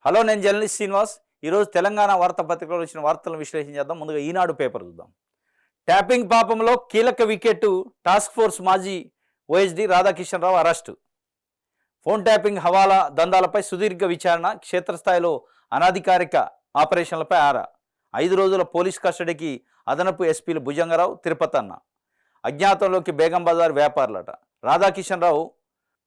Hello, నేను journalist Srinivas. ఈరోజు తెలంగాణ వార్తాపత్రికలో వచ్చిన వార్తలను విశ్లేషణ చేద్దాం. ముందుగా ఈనాడు పేపర్ చూద్దాం. ట్యాపింగ్ పాపంలో కీలక వికెట్, టాస్క్ ఫోర్స్ మాజీ ఓఎస్డీ రాధాకిషన్ రావు అరెస్టు. ఫోన్ ట్యాపింగ్, హవాలా దందాలపై సుదీర్ఘ విచారణ, క్షేత్రస్థాయిలో అనధికారిక ఆపరేషన్లపై ఆరా. 5 రోజుల పోలీస్ కస్టడీకి అదనపు ఎస్పీలు భుజంగరావు, తిరుపతన్న. అజ్ఞాతంలోకి బేగం బజార్ వ్యాపారులట. రాధాకిషన్ రావు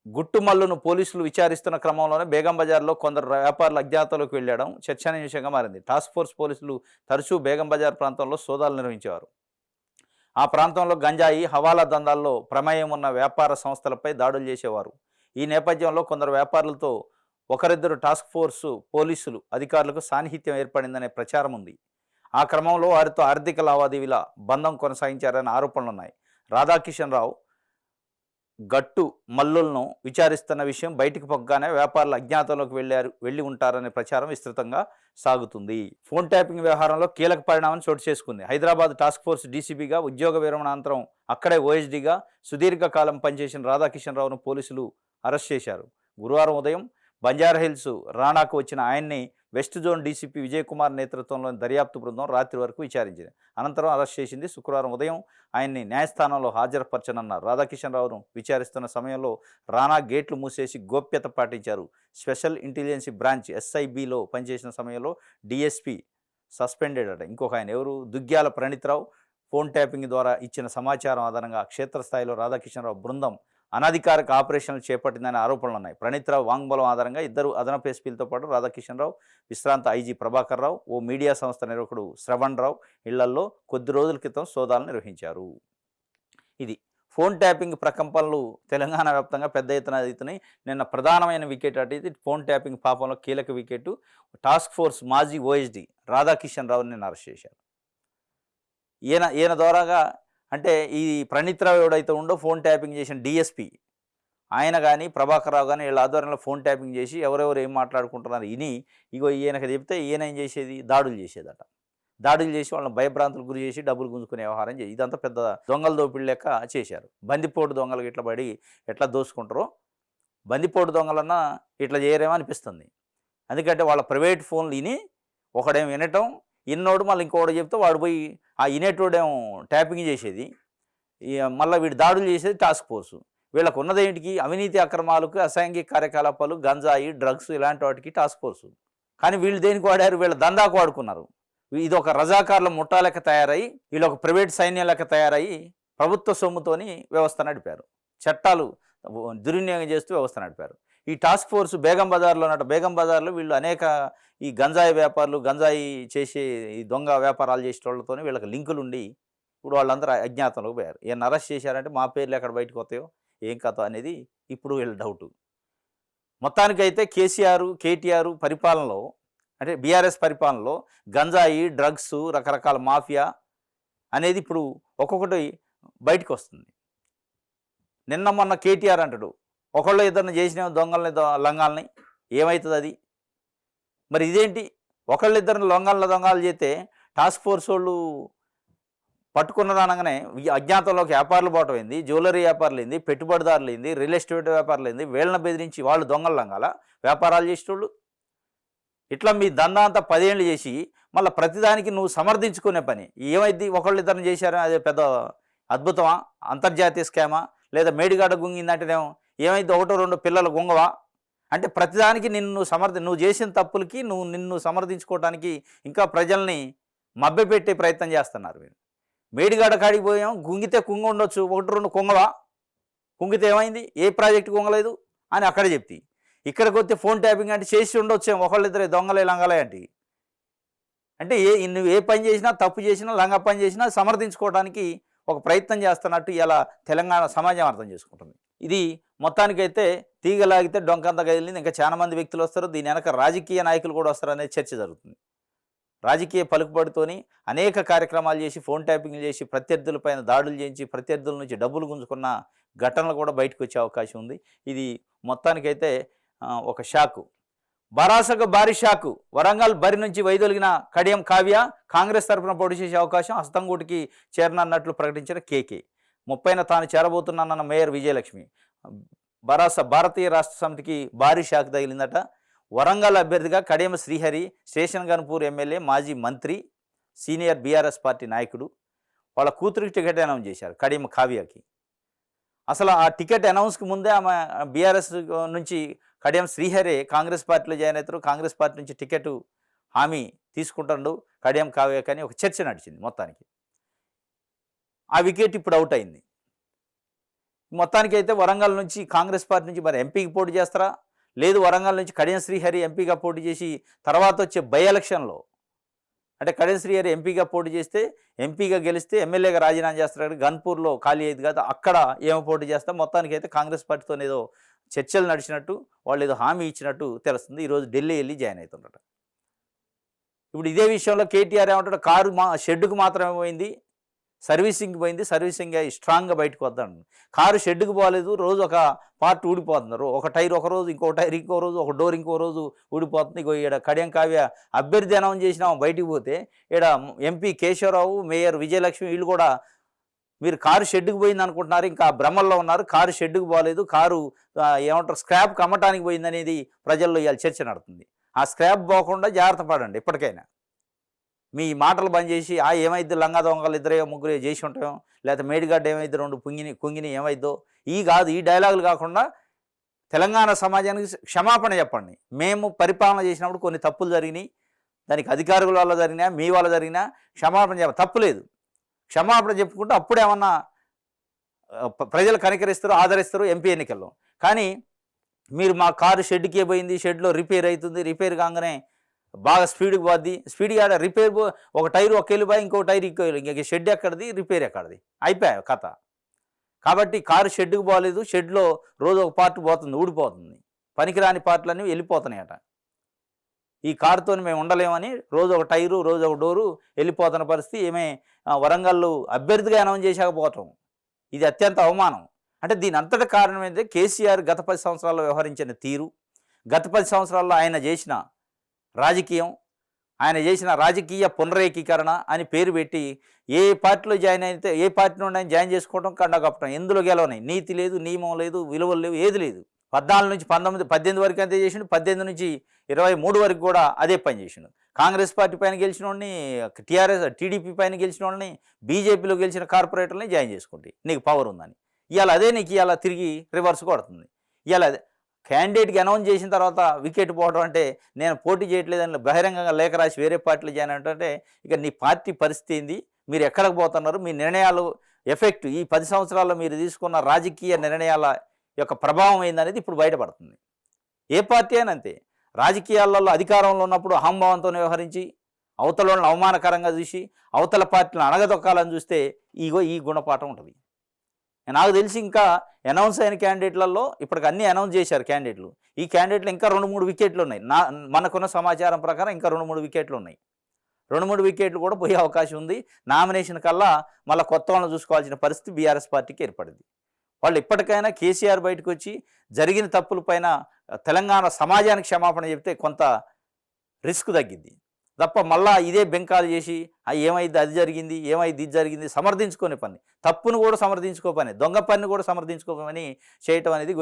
గుట్టుమల్లును పోలీసులు విచారిస్తున్న క్రమంలోనే బేగం బజార్లో కొందరు వ్యాపారులు అజ్ఞాతంలోకి వెళ్లడం చర్చనీయాంశంగా మారింది. టాస్క్ ఫోర్స్ పోలీసులు తరచూ బేగం బజార్ ప్రాంతంలో సోదాలు నిర్వహించేవారు. ఆ ప్రాంతంలో గంజాయి, హవాలా దందాల్లో ప్రమేయం ఉన్న వ్యాపార సంస్థలపై దాడులు చేసేవారు. ఈ నేపథ్యంలో కొందరు వ్యాపారులతో ఒకరిద్దరు టాస్క్ ఫోర్సు పోలీసులు అధికారులకు సాన్నిహిత్యం ఏర్పడిందనే ప్రచారం ఉంది. ఆ క్రమంలో వారితో ఆర్థిక లావాదేవీల బంధం కొనసాగించారనే ఆరోపణలున్నాయి. రాధాకిషన్ రావు గట్టు మల్లులను విచారిస్తున్న విషయం బయటికి పొక్కగానే వ్యాపారులు అజ్ఞాతంలోకి వెళ్ళి ఉంటారనే ప్రచారం విస్తృతంగా సాగుతుంది. ఫోన్ ట్యాపింగ్ వ్యవహారంలో కీలక పరిణామం చోటు చేసుకుంది. హైదరాబాద్ టాస్క్ ఫోర్స్ డీసీపీగా ఉద్యోగ విరమణానంతరం అక్కడే ఓఎస్డీగా సుదీర్ఘకాలం పనిచేసిన రాధాకిషన్ రావును పోలీసులు అరెస్ట్ చేశారు. గురువారం ఉదయం బంజారాహిల్స్ రాణాకు వచ్చిన ఆయన్ని west zone DCP Vijay Kumar నేతృత్వంలోని దర్యాప్తు బృందం రాత్రి వరకు విచారించింది. అనంతరం అరెస్ట్ చేసింది. శుక్రవారం ఉదయం ఆయన్ని న్యాయస్థానంలో హాజరుపరచనున్నారు. రాధాకిషన్ రావును విచారిస్తున్న సమయంలో రాణా గేట్లు మూసేసి గోప్యత పాటించారు. స్పెషల్ ఇంటెలిజెన్స్ బ్రాంచ్ ఎస్ఐబిలో పనిచేసిన సమయంలో డిఎస్పీ సస్పెండెడ్ అట. ఇంకొక ఆయన ఎవరు, దుగ్గ్యాల ప్రణీత్రావు ఫోన్ ట్యాపింగ్ ద్వారా ఇచ్చిన సమాచారం ఆధారంగా క్షేత్రస్థాయిలో రాధాకిషన్ రావు బృందం అనధికారిక ఆపరేషన్లు చేపట్టిందనే ఆరోపణలు ఉన్నాయి. ప్రణీత్రావు వాంగ్మూలం ఆధారంగా 2 అదనపు ఎస్పీలతో పాటు రాధాకిషన్ రావు, విశ్రాంత ఐజీ ప్రభాకర్ రావు, ఓ మీడియా సంస్థ నిర్వాహకుడు శ్రవణ్ రావు ఇళ్లల్లో కొద్ది రోజుల క్రితం సోదాలు నిర్వహించారు. ఇది ఫోన్ ట్యాపింగ్ ప్రకంపనలు తెలంగాణ వ్యాప్తంగా పెద్ద ఎత్తున అవుతున్నాయి. నిన్న ప్రధానమైన వికెట్ అటు ఇది ఫోన్ ట్యాపింగ్ పాపంలో కీలక వికెట్, టాస్క్ ఫోర్స్ మాజీ ఓఎస్డీ రాధాకిషన్ రావుని నిన్న అరెస్ట్ చేశారు. ఈయన ద్వారాగా అంటే ఈ ప్రణీత్రావు ఎవడైతే ఉండో ఫోన్ ట్యాపింగ్ చేసిన డిఎస్పీ ఆయన కానీ ప్రభాకర్ రావు కానీ వీళ్ళ ఆధ్వర్యంలో ఫోన్ ట్యాపింగ్ చేసి ఎవరెవరు ఏం మాట్లాడుకుంటున్నారు ఇగో ఈయనకి చెప్తే ఈయన ఏం చేసేది, దాడులు చేసేదట. దాడులు చేసి వాళ్ళని భయభ్రాంతులకు గురి చేసి డబ్బులు గుంజుకునే వ్యవహారం చేసి ఇదంతా పెద్ద దొంగల దోపిడి లెక్క చేశారు. బందిపోటు దొంగలకు ఇట్లా పడి ఎట్లా దోసుకుంటారో బందిపోటు దొంగలన్నా ఇట్లా చేయరేమో అనిపిస్తుంది. ఎందుకంటే వాళ్ళ ప్రైవేట్ ఫోన్లు ఒకడేమో వినటం, ఇన్నోడు మళ్ళీ ఇంకోటి చెప్తే వాడు పోయి ఆ ఇనేటోడేమో ట్యాపింగ్ చేసేది, మళ్ళీ వీడు దాడులు చేసేది టాస్క్ ఫోర్సు. వీళ్ళకు ఉన్నదేంటికి అవినీతి అక్రమాలకు, అసాంఘిక కార్యకలాపాలు, గంజాయి, డ్రగ్స్ ఇలాంటి వాటికి టాస్క్ ఫోర్సు. కానీ వీళ్ళు దేనికి వాడారు, వీళ్ళ దందాకు వాడుకున్నారు. ఇది ఒక రజాకారుల ముఠా లెక్క తయారయ్యి వీళ్ళు ఒక ప్రైవేట్ సైన్యం లెక్క తయారయ్యి ప్రభుత్వ సొమ్ముతోని వ్యవస్థ నడిపారు. చట్టాలు దుర్వినియోగం చేస్తూ వ్యవస్థ నడిపారు. ఈ టాస్క్ ఫోర్స్ బేగం బజార్లో వీళ్ళు అనేక ఈ గంజాయి వ్యాపారులు, గంజాయి చేసే ఈ దొంగ వ్యాపారాలు చేసే వాళ్ళతో వీళ్ళకి లింకులు ఉండి ఇప్పుడు వాళ్ళందరూ అజ్ఞాతంలోకి పోయారు. ఈయన అరెస్ట్ చేశారంటే మా పేర్లు ఎక్కడ బయటకు వస్తాయో ఏం కథ అనేది ఇప్పుడు వీళ్ళ డౌటు. మొత్తానికైతే కేటీఆర్ పరిపాలనలో అంటే బీఆర్ఎస్ పరిపాలనలో గంజాయి, డ్రగ్స్, రకరకాల మాఫియా అనేది ఇప్పుడు ఒక్కొక్కటి బయటకు వస్తుంది. నిన్న మొన్న కేటీఆర్ అంటాడు ఒకళ్ళు ఇద్దరిని చేసిన దొంగల్ని లంగాలని ఏమవుతుంది అది. మరి ఇదేంటి, ఒకళ్ళిద్దరిని దొంగలు చేస్తే టాస్క్ ఫోర్స్ వాళ్ళు పట్టుకున్నది అనగానే అజ్ఞాతంలోకి వ్యాపారులు పోవటం ఏంది, జ్యువెలరీ వ్యాపారులు ఏంది, పెట్టుబడిదారులు ఏంది, రియల్ ఎస్టేట్ వ్యాపారులు ఏంది, వీళ్ళని బెదిరించి వాళ్ళు దొంగలు లంగాల వ్యాపారాలు చేసేటోళ్ళు. ఇట్లా మీ దందా అంతా 10 ఏళ్ళు చేసి మళ్ళీ ప్రతిదానికి నువ్వు సమర్థించుకునే పని ఏమైంది. ఒకళ్ళిద్దరిని చేశారని అదే పెద్ద అద్భుతమా, అంతర్జాతీయ స్కామా, లేదా మేడిగాడ గుంగిందంటేనేమో ఏమైంది, 1-2 పిల్లలు గుంగవా అంటే ప్రతిదానికి నువ్వు చేసిన తప్పులకి నిన్ను సమర్థించుకోవడానికి ఇంకా ప్రజల్ని మభ్యపెట్టే ప్రయత్నం చేస్తున్నారు మీరు. మేడిగాడ కాడికి పోయాం, గుంగితే కుంగ ఉండొచ్చు, 1-2 కుంగవా, కుంగితే ఏమైంది, ఏ ప్రాజెక్టు కుంగలేదు అని అక్కడే చెప్తి. ఇక్కడికి వస్తే ఫోన్ ట్యాపింగ్ అంటే చేసి ఉండొచ్చేమో ఒకళ్ళిద్దరే దొంగలే లంగలే అంటే నువ్వు ఏ పని చేసినా, తప్పు చేసినా, లంగ పని చేసినా సమర్థించుకోవడానికి ఒక ప్రయత్నం చేస్తున్నట్టు ఇలా తెలంగాణ సమాజం అర్థం చేసుకుంటుంది. ఇది మొత్తానికైతే తీగలాగితే డొంకంత కదిలింది. ఇంకా చాలా మంది వ్యక్తులు వస్తారు, దీని వెనక రాజకీయ నాయకులు కూడా వస్తారు అనేది చర్చ జరుగుతుంది. రాజకీయ పలుకుబడితోని అనేక కార్యక్రమాలు చేసి ఫోన్ ట్యాపింగ్ చేసి ప్రత్యర్థులపైన దాడులు చేయించి ప్రత్యర్థుల నుంచి డబ్బులు గుంజుకున్న ఘటనలు కూడా బయటకు వచ్చే అవకాశం ఉంది. ఇది మొత్తానికైతే ఒక షాకు, బరాసకు భారీ షాకు. వరంగల్ బరి నుంచి వైదొలిగిన కడియం కావ్య కాంగ్రెస్ తరఫున పోటీ చేసే అవకాశం, హస్తంగూటికి చేరనన్నట్లు ప్రకటించిన కేకే. 30న తాను చేరబోతున్నానన్న మేయర్ విజయలక్ష్మి. బరాస భారతీయ రాష్ట్ర సమితికి భారీ షాక్ తగిలిందట. వరంగల్ అభ్యర్థిగా కడియం శ్రీహరి స్టేషన్ గన్పూర్ ఎమ్మెల్యే మాజీ మంత్రి సీనియర్ బీఆర్ఎస్ పార్టీ నాయకుడు వాళ్ళ కూతురికి టికెట్ అనౌన్స్ చేశారు కడియం కావ్యకి. అసలు ఆ టికెట్ అనౌన్స్కి ముందే ఆమె బీఆర్ఎస్ నుంచి కడియం శ్రీహరి కాంగ్రెస్ పార్టీలో జాయిన్ అవుతారు, కాంగ్రెస్ పార్టీ నుంచి టికెట్ హామీ తీసుకుంటాడు కడియం కావ్యకి అని ఒక చర్చ నడిచింది. మొత్తానికి ఆ వికెట్ ఇప్పుడు అవుట్ అయింది. మొత్తానికి అయితే వరంగల్ నుంచి కాంగ్రెస్ పార్టీ నుంచి మరి ఎంపీకి పోటీ చేస్తారా, లేదు వరంగల్ నుంచి కడియం శ్రీహరి ఎంపీగా పోటీ చేసి తర్వాత వచ్చే బై ఎలక్షన్లో అంటే కడియం శ్రీహరి ఎంపీగా పోటీ చేస్తే ఎంపీగా గెలిస్తే ఎమ్మెల్యేగా రాజీనామా చేస్తారు, గన్పూర్లో ఖాళీ అయ్యేది కాదు, అక్కడ ఏమో పోటీ చేస్తాం. మొత్తానికి అయితే కాంగ్రెస్ పార్టీతో ఏదో చర్చలు నడిచినట్టు వాళ్ళు ఏదో హామీ ఇచ్చినట్టు తెలుస్తుంది. ఈరోజు ఢిల్లీ వెళ్ళి జాయిన్ అవుతుండట. ఇప్పుడు ఇదే విషయంలో కేటీఆర్ ఏమంటాడు, కారు షెడ్డుకు మాత్రమే పోయింది, సర్వీసింగ్కి పోయింది, సర్వీసింగ్ అయ్యి స్ట్రాంగ్గా బయటకు వద్దాను. కారు షెడ్డుకు పోలేదు, రోజు ఒక పార్ట్ ఊడిపోతున్నారు, ఒక టైర్ ఒక రోజు, ఇంకో టైర్ ఇంకో రోజు, ఒక డోర్ ఇంకో రోజు ఊడిపోతుంది. ఇగో ఈడ కడియం కావ్య అభ్యర్థి అనౌన్స్ చేసినా బయటికి పోతే ఈడ ఎంపీ కేశవరావు, మేయర్ విజయలక్ష్మి వీళ్ళు కూడా మీరు కారు షెడ్డుకు పోయింది అనుకుంటున్నారు, ఇంకా భ్రమల్లో ఉన్నారు, కారు షెడ్డుకు పోలేదు, కారు ఏమంటారు స్క్రాప్కి అమ్మటానికి పోయింది అనేది ప్రజల్లో ఇవాళ చర్చ నడుతుంది. ఆ స్క్రాప్ పోకుండా జాగ్రత్త పడండి. ఇప్పటికైనా మీ మాటలు బంద్ చేసి ఏమైద్ది లంగా దొంగలు ఇద్దరే ముగ్గురే చేసి ఉంటామో, లేకపోతే మేడిగడ్డ ఏమైద్ది రెండు కుంగిని ఏమైద్దో కాదు. ఈ డైలాగులు కాకుండా తెలంగాణ సమాజానికి క్షమాపణ చెప్పండి. మేము పరిపాలన చేసినప్పుడు కొన్ని తప్పులు జరిగినాయి, దానికి అధికారుల వల్ల జరిగినా మీ వల్ల జరిగినా క్షమాపణ చెప్ప తప్పులేదు. క్షమాపణ చెప్పుకుంటే అప్పుడేమన్నా ప్రజలు కనికరిస్తారు, ఆదరిస్తారు ఎంపీ ఎన్నికల్లో. కానీ మీరు మా కారు షెడ్కే పోయింది, షెడ్లో రిపేర్ అవుతుంది, రిపేర్ కాగానే బాగా స్పీడ్కి పోద్ది, స్పీడ్గా ఆడ రిపేర్ ఒక టైర్ ఒక వెళ్ళిపోయి ఇంకో టైర్ ఇంక షెడ్ ఎక్కడిది, రిపేర్ ఎక్కడిది, అయిపోయా కథ. కాబట్టి కారు షెడ్కి పోలేదు, షెడ్లో రోజు ఒక పార్ట్ పోతుంది, ఊడిపోతుంది, పనికిరాని పార్ట్లన్నీ వెళ్ళిపోతున్నాయట. ఈ కారుతో మేము ఉండలేమని రోజు ఒక టైరు రోజు ఒక డోరు వెళ్ళిపోతున్న పరిస్థితి. వరంగల్ అభ్యర్థిగా అనౌన్స్ చేశాకపోవటం ఇది అత్యంత అవమానం. అంటే దీని అంతటి కారణం ఏంటంటే కేసీఆర్ గత 10 సంవత్సరాల్లో వ్యవహరించిన తీరు, గత 10 సంవత్సరాల్లో ఆయన చేసిన రాజకీయం, ఆయన చేసిన రాజకీయ పునరేకీకరణ అని పేరు పెట్టి ఏ పార్టీలో జాయిన్ అయితే ఏ పార్టీ నుండి ఆయన జాయిన్ చేసుకోవడం, కండగప్పడం, ఎందులో గెలవనాయి, నీతి లేదు, నియమం లేదు, విలువలు లేవు, ఏది లేదు. 14 నుంచి 19, 18 వరకు అంతే చేసిండు, 18 నుంచి 23 వరకు కూడా అదే పని చేసిండు. కాంగ్రెస్ పార్టీ పైన గెలిచిన వాడిని, టీడీపీ పైన గెలిచిన వాడిని, బీజేపీలో గెలిచిన కార్పొరేటర్ని జాయిన్ చేసుకుంటే నీకు పవర్ ఉందని. ఇవాళ అదే నీకు ఇవాళ తిరిగి రివర్స్ కొడుతుంది. ఇవాళ క్యాండిడేట్కి అనౌన్స్ చేసిన తర్వాత వికెట్ పోవడం అంటే నేను పోటీ చేయట్లేదని బహిరంగంగా లేఖ రాసి వేరే పార్టీలో జాయిన్ అంటే ఇక నీ పార్టీ పరిస్థితి ఏంది, మీరు ఎక్కడికి పోతున్నారు, మీ నిర్ణయాలు ఎఫెక్ట్ ఈ 10 సంవత్సరాల్లో మీరు తీసుకున్న రాజకీయ నిర్ణయాల యొక్క ప్రభావం ఏందనేది ఇప్పుడు బయటపడుతుంది. ఏ పార్టీ అయినా అంతే. రాజకీయాలలో అధికారంలో ఉన్నప్పుడు అహంభావంతో వ్యవహరించి అవతలను అవమానకరంగా చూసి అవతల పార్టీలను అణగదొక్కాలని చూస్తే ఈ గుణపాఠం ఉంటుంది. నాకు తెలిసి ఇంకా అనౌన్స్ అయిన క్యాండిడేట్లలో ఇప్పటికి అన్నీ అనౌన్స్ చేశారు క్యాండిడేట్లు. ఈ క్యాండిడేట్లు ఇంకా 2-3 వికెట్లు ఉన్నాయి. మనకున్న సమాచారం ప్రకారం ఇంకా 2-3 వికెట్లు ఉన్నాయి. 2-3 వికెట్లు కూడా పోయే అవకాశం ఉంది. నామినేషన్ కల్లా మళ్ళీ కొత్త వాళ్ళని చూసుకోవాల్సిన పరిస్థితి బీఆర్ఎస్ పార్టీకి ఏర్పడింది. వాళ్ళు ఇప్పటికైనా కేసీఆర్ బయటకు వచ్చి జరిగిన తప్పులపైన తెలంగాణ సమాజానికి క్షమాపణ చెప్తే కొంత రిస్క్ తగ్గింది తప్ప మళ్ళా ఇదే బెంకాలు చేసి ఏమైంది అది జరిగింది, ఏమైంది ఇది జరిగింది సమర్థించుకునే పని, తప్పును కూడా సమర్థించుకో పని, దొంగ పని కూడా సమర్థించుకోమని చేయటం అనేది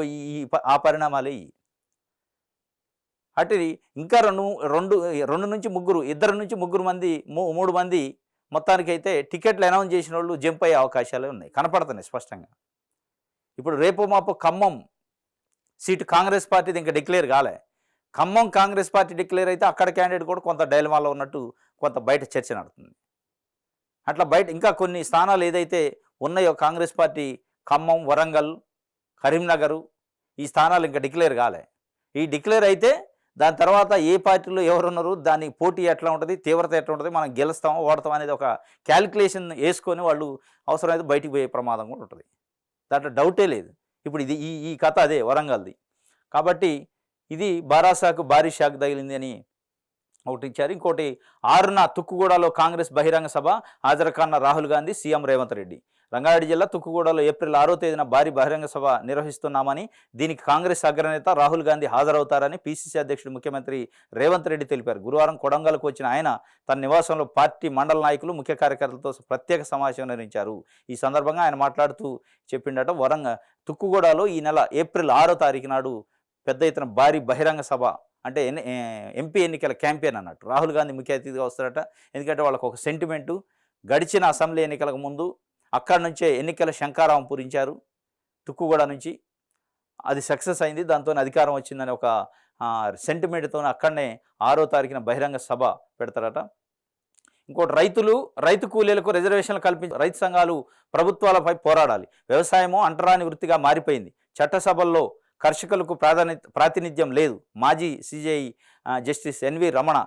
ఆ పరిణామాలే. అటు ఇంకా రెండు నుంచి ముగ్గురు, 2 నుంచి 3 మంది 3 మంది మొత్తానికైతే టికెట్లు అనౌన్స్ చేసిన వాళ్ళు జంప్ అయ్యే అవకాశాలే ఉన్నాయి, కనపడుతున్నాయి స్పష్టంగా. ఇప్పుడు రేపు మాపు ఖమ్మం సీటు కాంగ్రెస్ పార్టీది ఇంకా డిక్లేర్ కాలే. ఖమ్మం కాంగ్రెస్ పార్టీ డిక్లేర్ అయితే అక్కడ క్యాండిడేట్ కూడా కొంత డైలమాలో ఉన్నట్టు కొంత బయట చర్చ నడుతుంది. అట్లా బయట ఇంకా కొన్ని స్థానాలు ఏదైతే ఉన్నాయో కాంగ్రెస్ పార్టీ ఖమ్మం, వరంగల్, కరీంనగర్ ఈ స్థానాలు ఇంకా డిక్లేర్ కాలే. ఈ డిక్లేర్ అయితే దాని తర్వాత ఏ పార్టీలో ఎవరున్నారు, దాని పోటీ ఎట్లా ఉంటుంది, తీవ్రత ఎట్లా ఉంటుంది, మనం గెలుస్తామో ఓడతాం అనేది ఒక క్యాలిక్యులేషన్ వేసుకొని వాళ్ళు అవసరమైతే బయటికి పోయే ప్రమాదం కూడా ఉంటుంది. దాంట్లో డౌటే లేదు. ఇప్పుడు ఇది ఈ కథ అదే వరంగల్ది. కాబట్టి ఇది బారాసాకు భారీ షాక్ తగిలింది అని ఒకటి ఇచ్చారు. ఇంకోటి 6న తుక్కుగూడలో కాంగ్రెస్ బహిరంగ సభ హాజరుకాన్న రాహుల్ గాంధీ, సీఎం రేవంత్ రెడ్డి. రంగారెడ్డి జిల్లా తుక్కుగూడలో ఏప్రిల్ 6వ తేదీన భారీ బహిరంగ సభ నిర్వహిస్తున్నామని, దీనికి కాంగ్రెస్ అగ్రనేత రాహుల్ గాంధీ హాజరవుతారని పీసీసీ అధ్యక్షుడు ముఖ్యమంత్రి రేవంత్ రెడ్డి తెలిపారు. గురువారం కొడంగల్కు వచ్చిన ఆయన తన నివాసంలో పార్టీ మండల నాయకులు, ముఖ్య కార్యకర్తలతో ప్రత్యేక సమావేశం నిర్వహించారు. ఈ సందర్భంగా ఆయన మాట్లాడుతూ చెప్పిండట, తుక్కుగూడలో ఈ నెల ఏప్రిల్ 6వ తారీఖు నాడు పెద్ద ఎత్తున భారీ బహిరంగ సభ అంటే ఎంపీ ఎన్నికల క్యాంపెయిన్ అన్నట్టు. రాహుల్ గాంధీ ముఖ్య అతిథిగా వస్తారట. ఎందుకంటే వాళ్ళకు ఒక సెంటిమెంటు. గడిచిన అసెంబ్లీ ఎన్నికలకు ముందు అక్కడి నుంచే ఎన్నికల శంఖారావం పూరించారు తుక్కుగూడ నుంచి. అది సక్సెస్ అయింది. దాంతో అధికారం వచ్చిందని ఒక సెంటిమెంట్తో అక్కడనే 6వ తారీఖున బహిరంగ సభ పెడతారట. ఇంకోటి రైతు కూలీలకు రిజర్వేషన్లు కల్పించి రైతు సంఘాలు ప్రభుత్వాలపై పోరాడాలి. వ్యవసాయము అంటరాని వృత్తిగా మారిపోయింది. చట్టసభల్లో కర్షకులకు ప్రాతినిధ్యం లేదు. మాజీ సిజేఐ జస్టిస్ ఎన్వి రమణ.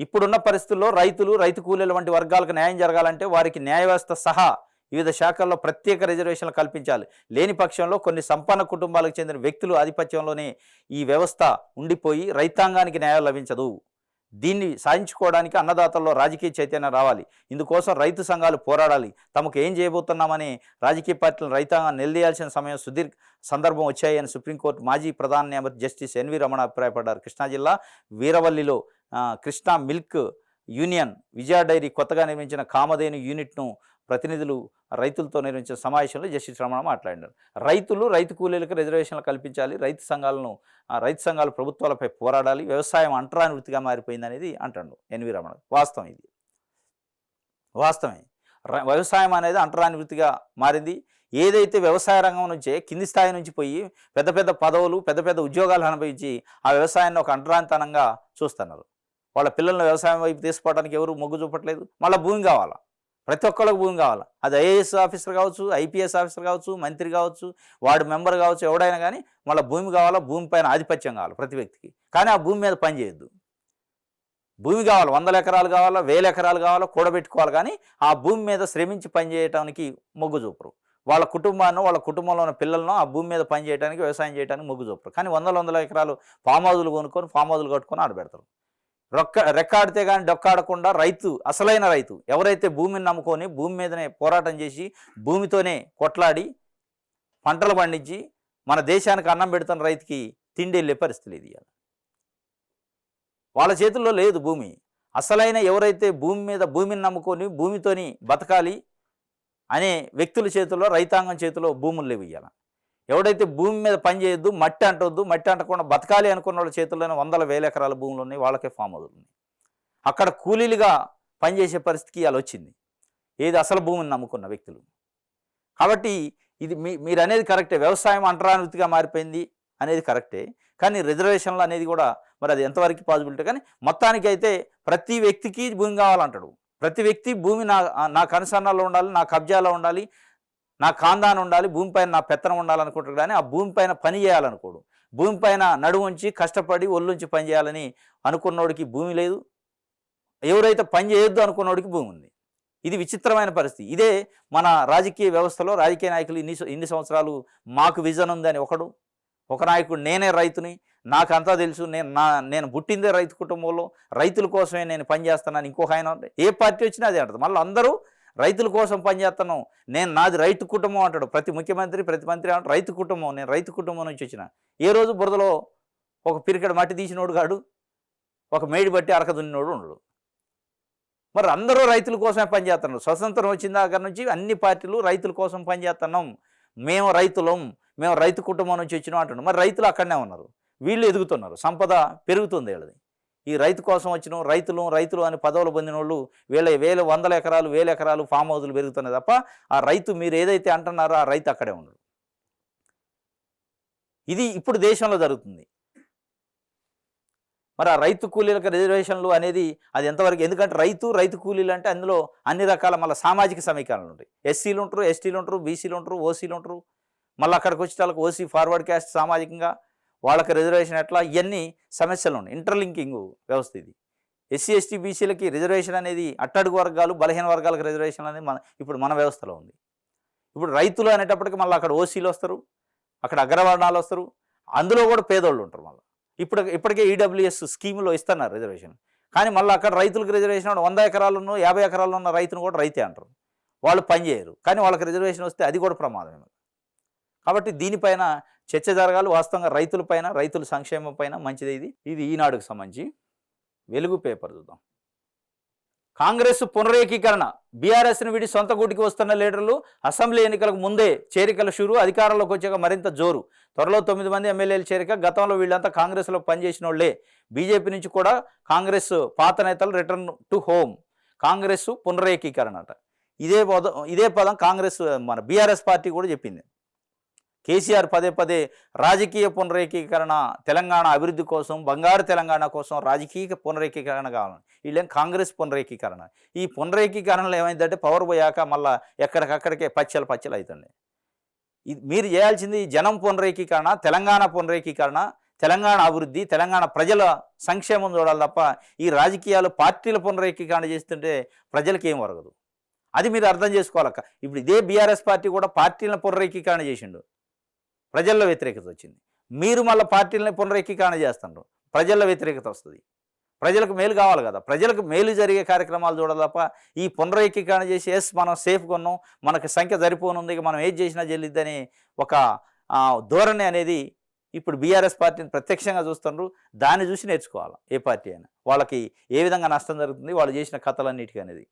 ఇప్పుడున్న పరిస్థితుల్లో రైతు కూలీల వంటి వర్గాలకు న్యాయం జరగాలంటే వారికి న్యాయ వ్యవస్థ సహా వివిధ శాఖల్లో ప్రత్యేక రిజర్వేషన్లు కల్పించాలి. లేని పక్షంలో కొన్ని సంపన్న కుటుంబాలకు చెందిన వ్యక్తులు ఆధిపత్యంలోనే ఈ వ్యవస్థ ఉండిపోయి రైతాంగానికి న్యాయం లభించదు. దీన్ని సాధించుకోవడానికి అన్నదాతల్లో రాజకీయ చైతన్యం రావాలి. ఇందుకోసం రైతు సంఘాలు పోరాడాలి. తమకు ఏం చేయబోతున్నామని రాజకీయ పార్టీలను రైతాంగాన్ని నిలదీయాల్సిన సందర్భం వచ్చాయని సుప్రీంకోర్టు మాజీ ప్రధాన న్యాయమూర్తి జస్టిస్ ఎన్వి రమణ అభిప్రాయపడ్డారు. కృష్ణా జిల్లా వీరవల్లిలో కృష్ణా మిల్క్ యూనియన్ విజయ డైరీ కొత్తగా నిర్మించిన కామధేను యూనిట్ను ప్రతినిధులు రైతులతో నిర్వహించిన సమావేశంలో జస్టిస్ రమణ మాట్లాడినారు. రైతు కూలీలకు రిజర్వేషన్లు కల్పించాలి. రైతు సంఘాలు ప్రభుత్వాలపై పోరాడాలి. వ్యవసాయం అంటరాని వృత్తిగా మారిపోయింది అనేది అంటాడు ఎన్వి రమణ. వాస్తవమే. వ్యవసాయం అనేది అంటరాని వృత్తిగా మారింది. ఏదైతే వ్యవసాయ రంగం నుంచే కింది స్థాయి నుంచి పోయి పెద్ద పెద్ద పదవులు పెద్ద పెద్ద ఉద్యోగాలు అనుభవించి ఆ వ్యవసాయాన్ని ఒక అంటరానితనంగా చూస్తున్నారు. వాళ్ళ పిల్లలను వ్యవసాయం వైపు తీసుకోవడానికి ఎవరు మొగ్గు చూపట్లేదు. మళ్ళీ భూమి కావాలా, ప్రతి ఒక్కళ్ళకి భూమి కావాలి. అది ఐఏఎస్ ఆఫీసర్ కావచ్చు, ఐపీఎస్ ఆఫీసర్ కావచ్చు, మంత్రి కావచ్చు, వార్డు మెంబర్ కావచ్చు, ఎవడైనా కానీ మళ్ళీ భూమి కావాలా, భూమి పైన ఆధిపత్యం కావాలి ప్రతి వ్యక్తికి. కానీ ఆ భూమి మీద పని చేయొద్దు. భూమి కావాలి, 100 ఎకరాలు కావాలా, 1000 ఎకరాలు కావాలా, కూడబెట్టుకోవాలి. కానీ ఆ భూమి మీద శ్రమించి పని చేయడానికి మొగ్గు చూపరు. వాళ్ళ కుటుంబంలో ఉన్న పిల్లలను ఆ భూమి మీద పని చేయడానికి, వ్యవసాయం చేయడానికి మొగ్గు చూపరు. కానీ 100 ఎకరాలు ఫామ్ హౌజులు కొనుక్కొని ఫామ్ హౌజులు కట్టుకొని ఆడబెడతారు. రెక్కాడితే కానీ డొక్కాడకుండా అసలైన రైతు ఎవరైతే భూమిని నమ్ముకొని భూమి మీదనే పోరాటం చేసి భూమితోనే కొట్లాడి పంటలు పండించి మన దేశానికి అన్నం పెడుతున్న రైతుకి తిండి వెళ్ళే పరిస్థితి లేదు. వాళ్ళ చేతుల్లో లేదు భూమి. అసలైన ఎవరైతే భూమిని నమ్ముకొని భూమితోని బతకాలి అనే వ్యక్తుల చేతుల్లో, రైతాంగం చేతిలో భూములు లేవు. ఇవ్వాలి ఎవడైతే భూమి మీద పని చేయొద్దు, మట్టి అంటకుండా బతకాలి అనుకున్న వాళ్ళ చేతుల్లోనే 100,000 ఎకరాల భూములు ఉన్నాయి. వాళ్ళకే ఫామ్ హౌజులు ఉన్నాయి. అక్కడ కూలీలుగా పనిచేసే పరిస్థితికి అలా వచ్చింది. ఏది అసలు భూమిని నమ్ముకున్న వ్యక్తులు. కాబట్టి ఇది మీరు అనేది కరెక్టే. వ్యవసాయం అంటరాని వృత్తిగా మారిపోయింది అనేది కరెక్టే. కానీ రిజర్వేషన్లు అనేది కూడా మరి అది ఎంతవరకు పాసిబిలిటీ. కానీ మొత్తానికి అయితే ప్రతి వ్యక్తికి భూమి కావాలంటాడు. ప్రతి వ్యక్తి భూమి నా కనుసన్నలో ఉండాలి, నా కబ్జాలో ఉండాలి, నా ఖాందాన్ ఉండాలి, భూమిపైన నా పెత్తనం ఉండాలనుకుంటాడు. కానీ ఆ భూమిపైన పని చేయాలనుకోడు. భూమిపైన నడుము ఉంచి కష్టపడి ఒళ్ళుంచి పని చేయాలని అనుకున్నోడికి భూమి లేదు. ఎవరైతే పని చేయొద్దు అనుకున్నోడికి భూమి ఉంది. ఇది విచిత్రమైన పరిస్థితి. ఇదే మన రాజకీయ వ్యవస్థలో రాజకీయ నాయకులు ఇన్ని సంవత్సరాలు మాకు విజన్ ఉందని ఒక నాయకుడు నేనే రైతుని, నాకు అంతా తెలుసు, నేను పుట్టిందే రైతు కుటుంబంలో, రైతుల కోసమే నేను పనిచేస్తున్నాను. ఇంకొక ఆయన ఏ పార్టీ వచ్చినా అదే అంటారు. మళ్ళీ అందరూ రైతుల కోసం పనిచేస్తున్నాం, నాది రైతు కుటుంబం అంటాడు. ప్రతి ముఖ్యమంత్రి ప్రతి మంత్రి అంటాడు రైతు కుటుంబం, నేను రైతు కుటుంబం నుంచి వచ్చిన. ఏ రోజు బురదలో ఒక పిరికెడు మట్టి తీసినోడు కాడు, ఒక మేడి బట్టి అరక దున్నినోడు ఉండడు. మరి అందరూ రైతుల కోసమే పనిచేస్తున్నారు. స్వతంత్రం వచ్చిన దగ్గర నుంచి అన్ని పార్టీలు రైతుల కోసం పనిచేస్తున్నాం, మేము రైతు కుటుంబం నుంచి వచ్చినాం అంటున్నాం. మరి రైతులు అక్కడనే ఉన్నారు, వీళ్ళు ఎదుగుతున్నారు, సంపద పెరుగుతుంది వీళ్ళది. ఈ రైతు కోసం వచ్చిన రైతులు అని పదవులు పొందిన వాళ్ళు వీళ్ళ 100 ఎకరాలు 1000 ఎకరాలు ఫామ్ హౌజులు పెరుగుతున్నాయి తప్ప ఆ రైతు మీరు ఏదైతే అంటున్నారో ఆ రైతు అక్కడే ఉండడు. ఇది ఇప్పుడు దేశంలో జరుగుతుంది. మరి ఆ రైతు కూలీలకు రిజర్వేషన్లు అనేది అది ఎంతవరకు? ఎందుకంటే రైతు కూలీలు అంటే అందులో అన్ని రకాల మళ్ళీ సామాజిక సమీకరణలు ఉంటాయి. ఎస్సీలు ఉంటారు, ఎస్టీలు ఉంటారు, బీసీలు ఉంటారు, ఓసీలు ఉంటారు. మళ్ళీ అక్కడికి వచ్చే వాళ్ళకి ఓసీ ఫార్వర్డ్ క్యాస్ట్ సామాజికంగా వాళ్ళకి రిజర్వేషన్ ఎట్లా, ఇవన్నీ సమస్యలు ఉన్నాయి. ఇంటర్లింకింగ్ వ్యవస్థ ఇది. ఎస్సీ ఎస్టీ బీసీలకి రిజర్వేషన్ అనేది అట్టడుగు వర్గాలు బలహీన వర్గాలకు రిజర్వేషన్ అనేది ఇప్పుడు మన వ్యవస్థలో ఉంది. ఇప్పుడు రైతులు అనేటప్పటికి మళ్ళీ అక్కడ ఓసీలు వస్తారు, అక్కడ అగ్రవర్ణాలు వస్తారు, అందులో కూడా పేదోళ్ళు ఉంటారు. మళ్ళీ ఇప్పటికే ఈడబ్ల్యూఎస్ స్కీములో ఇస్తున్నారు రిజర్వేషన్. కానీ మళ్ళీ అక్కడ రైతులకు రిజర్వేషన్ 100 ఎకరాలను 50 ఎకరాలు ఉన్న రైతును కూడా రైతే అంటారు. వాళ్ళు పని చేయరు, కానీ వాళ్ళకి రిజర్వేషన్ వస్తే అది కూడా ప్రమాదమే. కాబట్టి దీనిపైన చర్చ జరగాలి. వాస్తవంగా రైతుల సంక్షేమం పైన మంచిది. ఇది ఈనాడుకు సంబంధించి. వెలుగు పేపర్ చూద్దాం. కాంగ్రెస్ పునరేకీకరణ, బీఆర్ఎస్ను విడి సొంత గూటికి వస్తున్న లీడర్లు, అసెంబ్లీ ఎన్నికలకు ముందే చేరికల షురు, అధికారంలోకి వచ్చాక మరింత జోరు. త్వరలో 9 మంది ఎమ్మెల్యేలు చేరిక. గతంలో వీళ్ళంతా కాంగ్రెస్లో పనిచేసిన వాళ్ళే. బీజేపీ నుంచి కూడా కాంగ్రెస్ పాత నేతలు రిటర్న్ టు హోమ్. కాంగ్రెస్ పునరేకీకరణ అట. ఇదే పదం కాంగ్రెస్ మన బీఆర్ఎస్ పార్టీ కూడా చెప్పింది. కేసీఆర్ పదే పదే రాజకీయ పునరేకీకరణ, తెలంగాణ అభివృద్ధి కోసం, బంగారు తెలంగాణ కోసం రాజకీయ పునరేకీకరణ కావాలని. వీళ్ళేం కాంగ్రెస్ పునరేకీకరణ. ఈ పునరేకీకరణలో ఏమైందంటే పవర్ పోయాక మళ్ళీ ఎక్కడికక్కడికే పచ్చలు అవుతుంది. ఇది మీరు చేయాల్సింది జనం పునరేకీకరణ, తెలంగాణ పునరేకీకరణ, తెలంగాణ అభివృద్ధి, తెలంగాణ ప్రజల సంక్షేమం చూడాలి తప్ప ఈ రాజకీయాలు పార్టీల పునరేకీకరణ చేస్తుంటే ప్రజలకి ఏం వరగదు. అది మీరు అర్థం చేసుకోవాలక్క. ఇప్పుడు ఇదే బీఆర్ఎస్ పార్టీ కూడా పార్టీలను పునరేకీకరణ చేసిండు, ప్రజల్లో వ్యతిరేకత వచ్చింది. మీరు మళ్ళీ పార్టీలని పునరేకీకరణ చేస్తున్నారు, ప్రజల్లో వ్యతిరేకత వస్తుంది. ప్రజలకు మేలు కావాలి కదా, ప్రజలకు మేలు జరిగే కార్యక్రమాలు చూడాలి తప్ప ఈ పునరేకీకరణ చేసి మనం సేఫ్గా ఉన్నాం, మనకు సంఖ్య సరిపోనుంది, మనం ఏది చేసినా చెల్లిద్దని ఒక ధోరణి అనేది ఇప్పుడు బీఆర్ఎస్ పార్టీని ప్రత్యక్షంగా చూస్తున్నారు. దాన్ని చూసి నేర్చుకోవాలి ఏ పార్టీ అయినా. వాళ్ళకి ఏ విధంగా నష్టం జరుగుతుంది వాళ్ళు చేసిన కథలన్నిటికీ అనేది.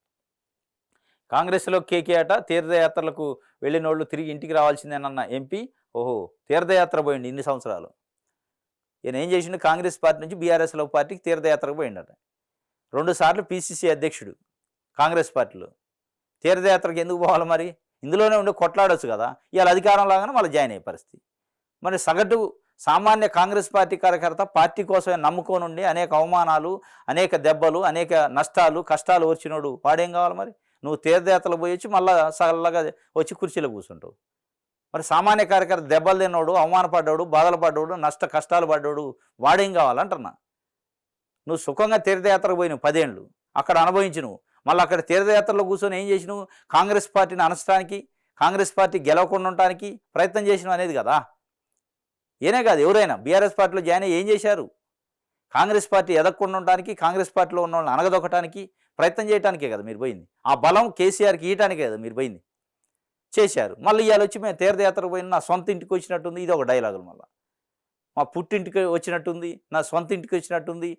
కాంగ్రెస్లో కేకే అట, తీర్థయాత్రలకు వెళ్ళిన వాళ్ళు తిరిగి ఇంటికి రావాల్సిందేనన్న ఎంపీ. ఓహో, తీర్థయాత్ర పోయింది ఇన్ని సంవత్సరాలు. ఈయన ఏం చేసిండు, కాంగ్రెస్ పార్టీ నుంచి బీఆర్ఎస్లో పార్టీకి తీర్థయాత్రకు పోయిండట. 2 సార్లు పీసీసీ అధ్యక్షుడు కాంగ్రెస్ పార్టీలో. తీర్థయాత్రకు ఎందుకు పోవాలి మరి? ఇందులోనే ఉండి కొట్లాడొచ్చు కదా. ఇవాళ అధికారం లాగానే మళ్ళీ జాయిన్ అయ్యే పరిస్థితి. మరి సగటు సామాన్య కాంగ్రెస్ పార్టీ కార్యకర్త పార్టీ కోసమే నమ్ముకోనుండి అనేక అవమానాలు, అనేక దెబ్బలు, అనేక నష్టాలు, కష్టాలు వచ్చినోడు వాడేం కావాలి మరి? నువ్వు తీర్థయాత్రలు పోయొచ్చి మళ్ళీ సగలగా వచ్చి కుర్చీలో కూర్చుంటావు. మరి సామాన్య కార్యకర్త దెబ్బలు తిన్నోడు, అవమానపడ్డాడు, బాధలు పడ్డాడు, కష్టాలు పడ్డాడు వాడేం కావాలంటున్నా. నువ్వు సుఖంగా తీర్థయాత్రకు పోయినావు 10 ఏళ్ళు, అక్కడ అనుభవించి నువ్వు మళ్ళీ అక్కడ తీర్థయాత్రలో కూర్చొని ఏం చేసినావు? కాంగ్రెస్ పార్టీని అనచడానికి, కాంగ్రెస్ పార్టీ గెలవకుండా ఉండటానికి ప్రయత్నం చేసినావు అనేది కదా. ఏనే కాదు, ఎవరైనా బీఆర్ఎస్ పార్టీలో జాయిన్ అయ్యి ఏం చేశారు? కాంగ్రెస్ పార్టీ ఎదగకుండా ఉండటానికి, కాంగ్రెస్ పార్టీలో ఉన్న వాళ్ళని అనగదొక్కటానికి ప్రయత్నం చేయడానికే కదా మీరు పోయింది. ఆ బలం కేసీఆర్కి ఇవ్వటానికే కదా మీరు పోయింది. చేశారు. మళ్ళీ ఇవాళ వచ్చి మేము తీర్థయాత్రకు పోయిన నా సొంత ఇంటికి వచ్చినట్టుంది, ఇది ఒక డైలాగులు. మళ్ళీ మా పుట్టింటికి వచ్చినట్టుంది, నా సొంత ఇంటికి వచ్చినట్టుంది.